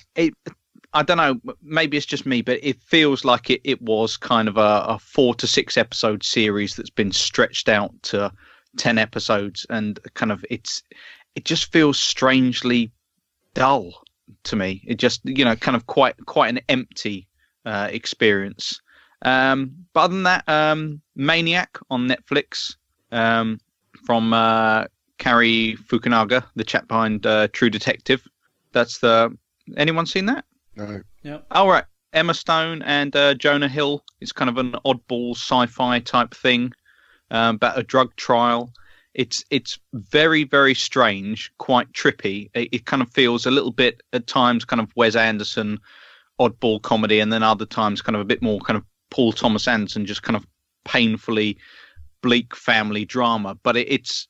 I don't know, maybe it's just me, but it feels like it was kind of a 4 to 6 episode series that's been stretched out to 10 episodes, and kind of it just feels strangely dull to me. It just, kind of quite an empty experience. But other than that, Maniac on Netflix, from Cary Fukunaga, the chap behind True Detective. Anyone seen that? No. Yep. All right. Emma Stone and Jonah Hill. It's kind of an oddball sci-fi type thing about a drug trial. It's very, very strange, quite trippy. It kind of feels a little bit at times kind of Wes Anderson oddball comedy, and then other times kind of a bit more kind of Paul Thomas Anderson, just kind of painfully bleak family drama. But it's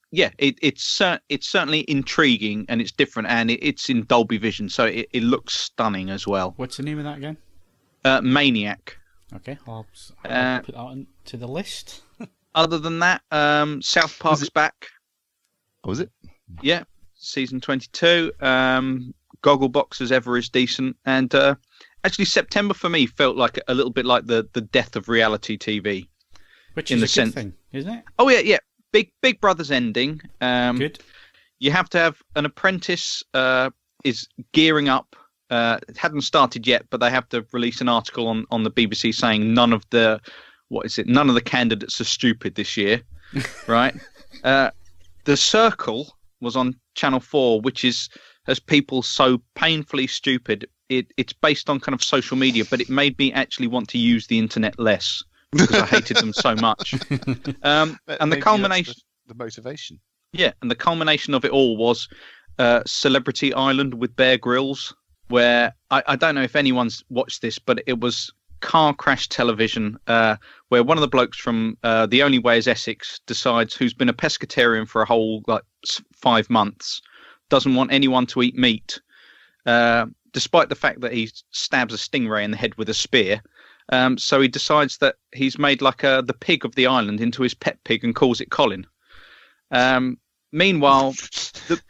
certainly intriguing, and it's different, and it's in Dolby Vision, so it looks stunning as well. What's the name of that again? Maniac. Okay, I'll put that onto the list. Other than that, South Park's back. Oh, is it? Yeah, season 22. Gogglebox as ever is decent, and actually September for me felt like a little bit like the death of reality TV. Which is a good thing, isn't it? Oh yeah. Big Brother's ending. Good. You have to have an apprentice is gearing up. It hadn't started yet, but they have to release an article on the BBC saying none of the candidates are stupid this year, right? The Circle was on Channel 4, which has people so painfully stupid. It's based on kind of social media, but it made me actually want to use the internet less because I hated them so much. And the culmination, the motivation. Yeah, and the culmination of it all was Celebrity Island with Bear Grylls, where I don't know if anyone's watched this, but it was car crash television, where one of the blokes from The Only Way is Essex decides, who's been a pescatarian for a whole 5 months, doesn't want anyone to eat meat, despite the fact that he stabs a stingray in the head with a spear. So he decides that he's made the pig of the island into his pet pig and calls it Colin. Meanwhile,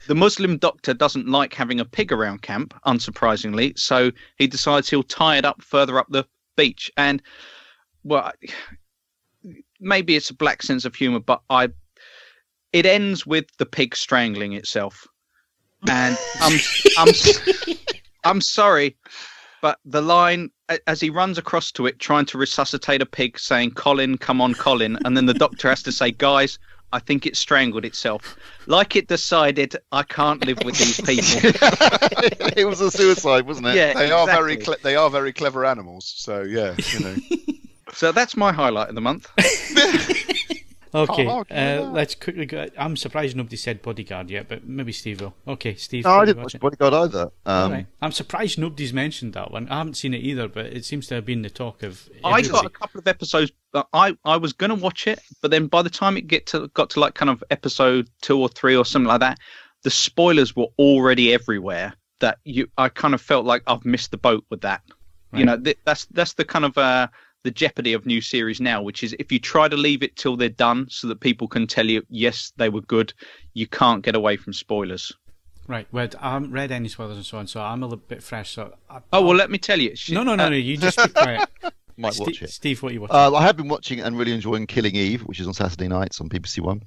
the Muslim doctor doesn't like having a pig around camp, unsurprisingly, so he decides he'll tie it up further up the beach. And, well, maybe it's a black sense of humour, but it ends with the pig strangling itself. And I'm sorry, but the line as he runs across to it, trying to resuscitate a pig, saying, "Colin, come on, Colin," and then the doctor has to say, "Guys, I think it strangled itself." Like it decided, I can't live with these people. It was a suicide, wasn't it? Yeah, they are very clever animals. So yeah, So that's my highlight of the month. Okay, let's quickly go. I'm surprised nobody said Bodyguard yet, but maybe Steve will. Okay, Steve. No, I didn't watch Bodyguard either. Right. I'm surprised nobody's mentioned that one. I haven't seen it either, but it seems to have been the talk of everybody. I got a couple of episodes. I was going to watch it, but then by the time it got to kind of episode 2 or 3 or something like that, the spoilers were already everywhere. I kind of felt like I've missed the boat with that. You know, that's the kind of the jeopardy of new series now, which is if you try to leave it till they're done so that people can tell you, yes, they were good, you can't get away from spoilers. Right. Well, I haven't read any spoilers and so on, so I'm a little bit fresh. So well, let me tell you. No. You just keep quiet. Might watch it. Steve, what are you watching? I have been watching and really enjoying Killing Eve, which is on Saturday nights on BBC One,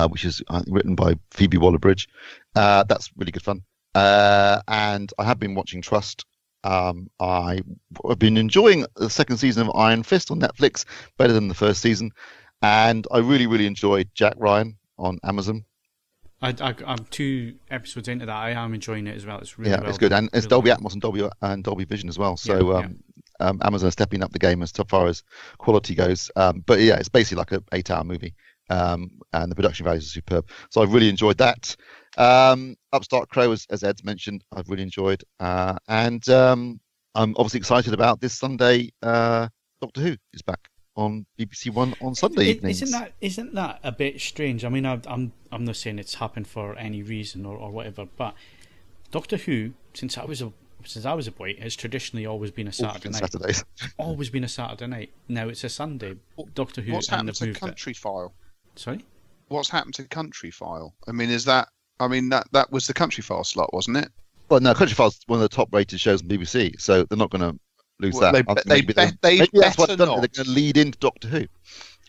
which is written by Phoebe Waller-Bridge. That's really good fun. And I have been watching Trust. I've been enjoying the second season of Iron Fist on Netflix, better than the first season. And I really, really enjoyed Jack Ryan on Amazon. I'm 2 episodes into that. I am enjoying it as well. It's really it's good, and it's Dolby Atmos and Dolby Vision as well. So Amazon are stepping up the game as far as quality goes. But yeah, it's basically like an 8-hour movie, and the production values are superb. So I've really enjoyed that. Upstart Crow, as Ed's mentioned, I've really enjoyed, and I'm obviously excited about this Sunday. Doctor Who is back on BBC One on Sunday evenings. Isn't that a bit strange? I mean, I'm not saying it's happened for any reason or whatever, but Doctor Who, since I was a boy, has traditionally always been a Saturday night. Saturdays. Always been a Saturday night. Now it's a Sunday. Doctor Who. What's happened to Country File? Sorry. What's happened to Country File? I mean, that was the Country File slot, wasn't it? Well, no, Country File's one of the top-rated shows on BBC, so they're not going to lose that. Maybe that's what they're going to lead into Doctor Who.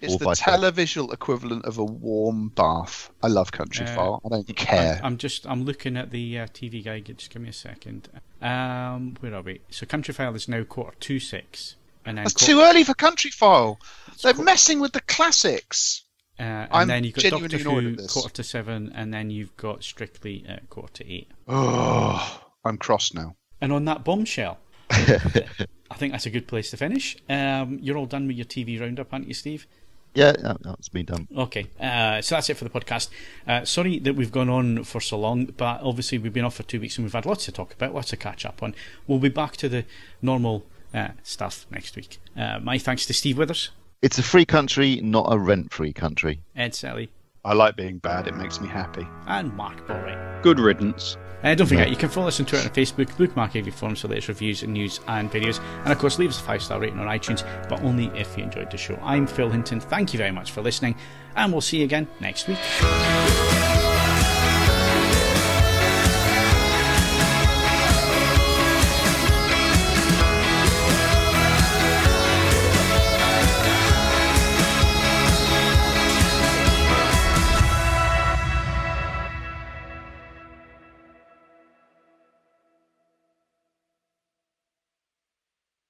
It's the televisual equivalent of a warm bath. I love Country File. I don't care. I'm looking at the TV guide. Just give me a second. Where are we? So Country File is now 6:45, and then that's too early for Country File. They're messing with the classics. And then you've got Doctor Who 7:45, and then you've got Strictly at 7:45. Oh, I'm cross now. And on that bombshell, I think that's a good place to finish. You're all done with your TV roundup, aren't you, Steve? Yeah, it's been done. Okay, so that's it for the podcast. Sorry that we've gone on for so long, but obviously we've been off for 2 weeks and we've had lots to talk about, lots to catch up on. We'll be back to the normal stuff next week. My thanks to Steve Withers. It's a free country, not a rent-free country. Ed Selley. I like being bad, it makes me happy. And Mark Botwright. Good riddance. Don't forget, you can follow us on Twitter and Facebook, bookmark AVForums for latest reviews and news and videos. And of course, leave us a 5-star rating on iTunes, but only if you enjoyed the show. I'm Phil Hinton. Thank you very much for listening, and we'll see you again next week.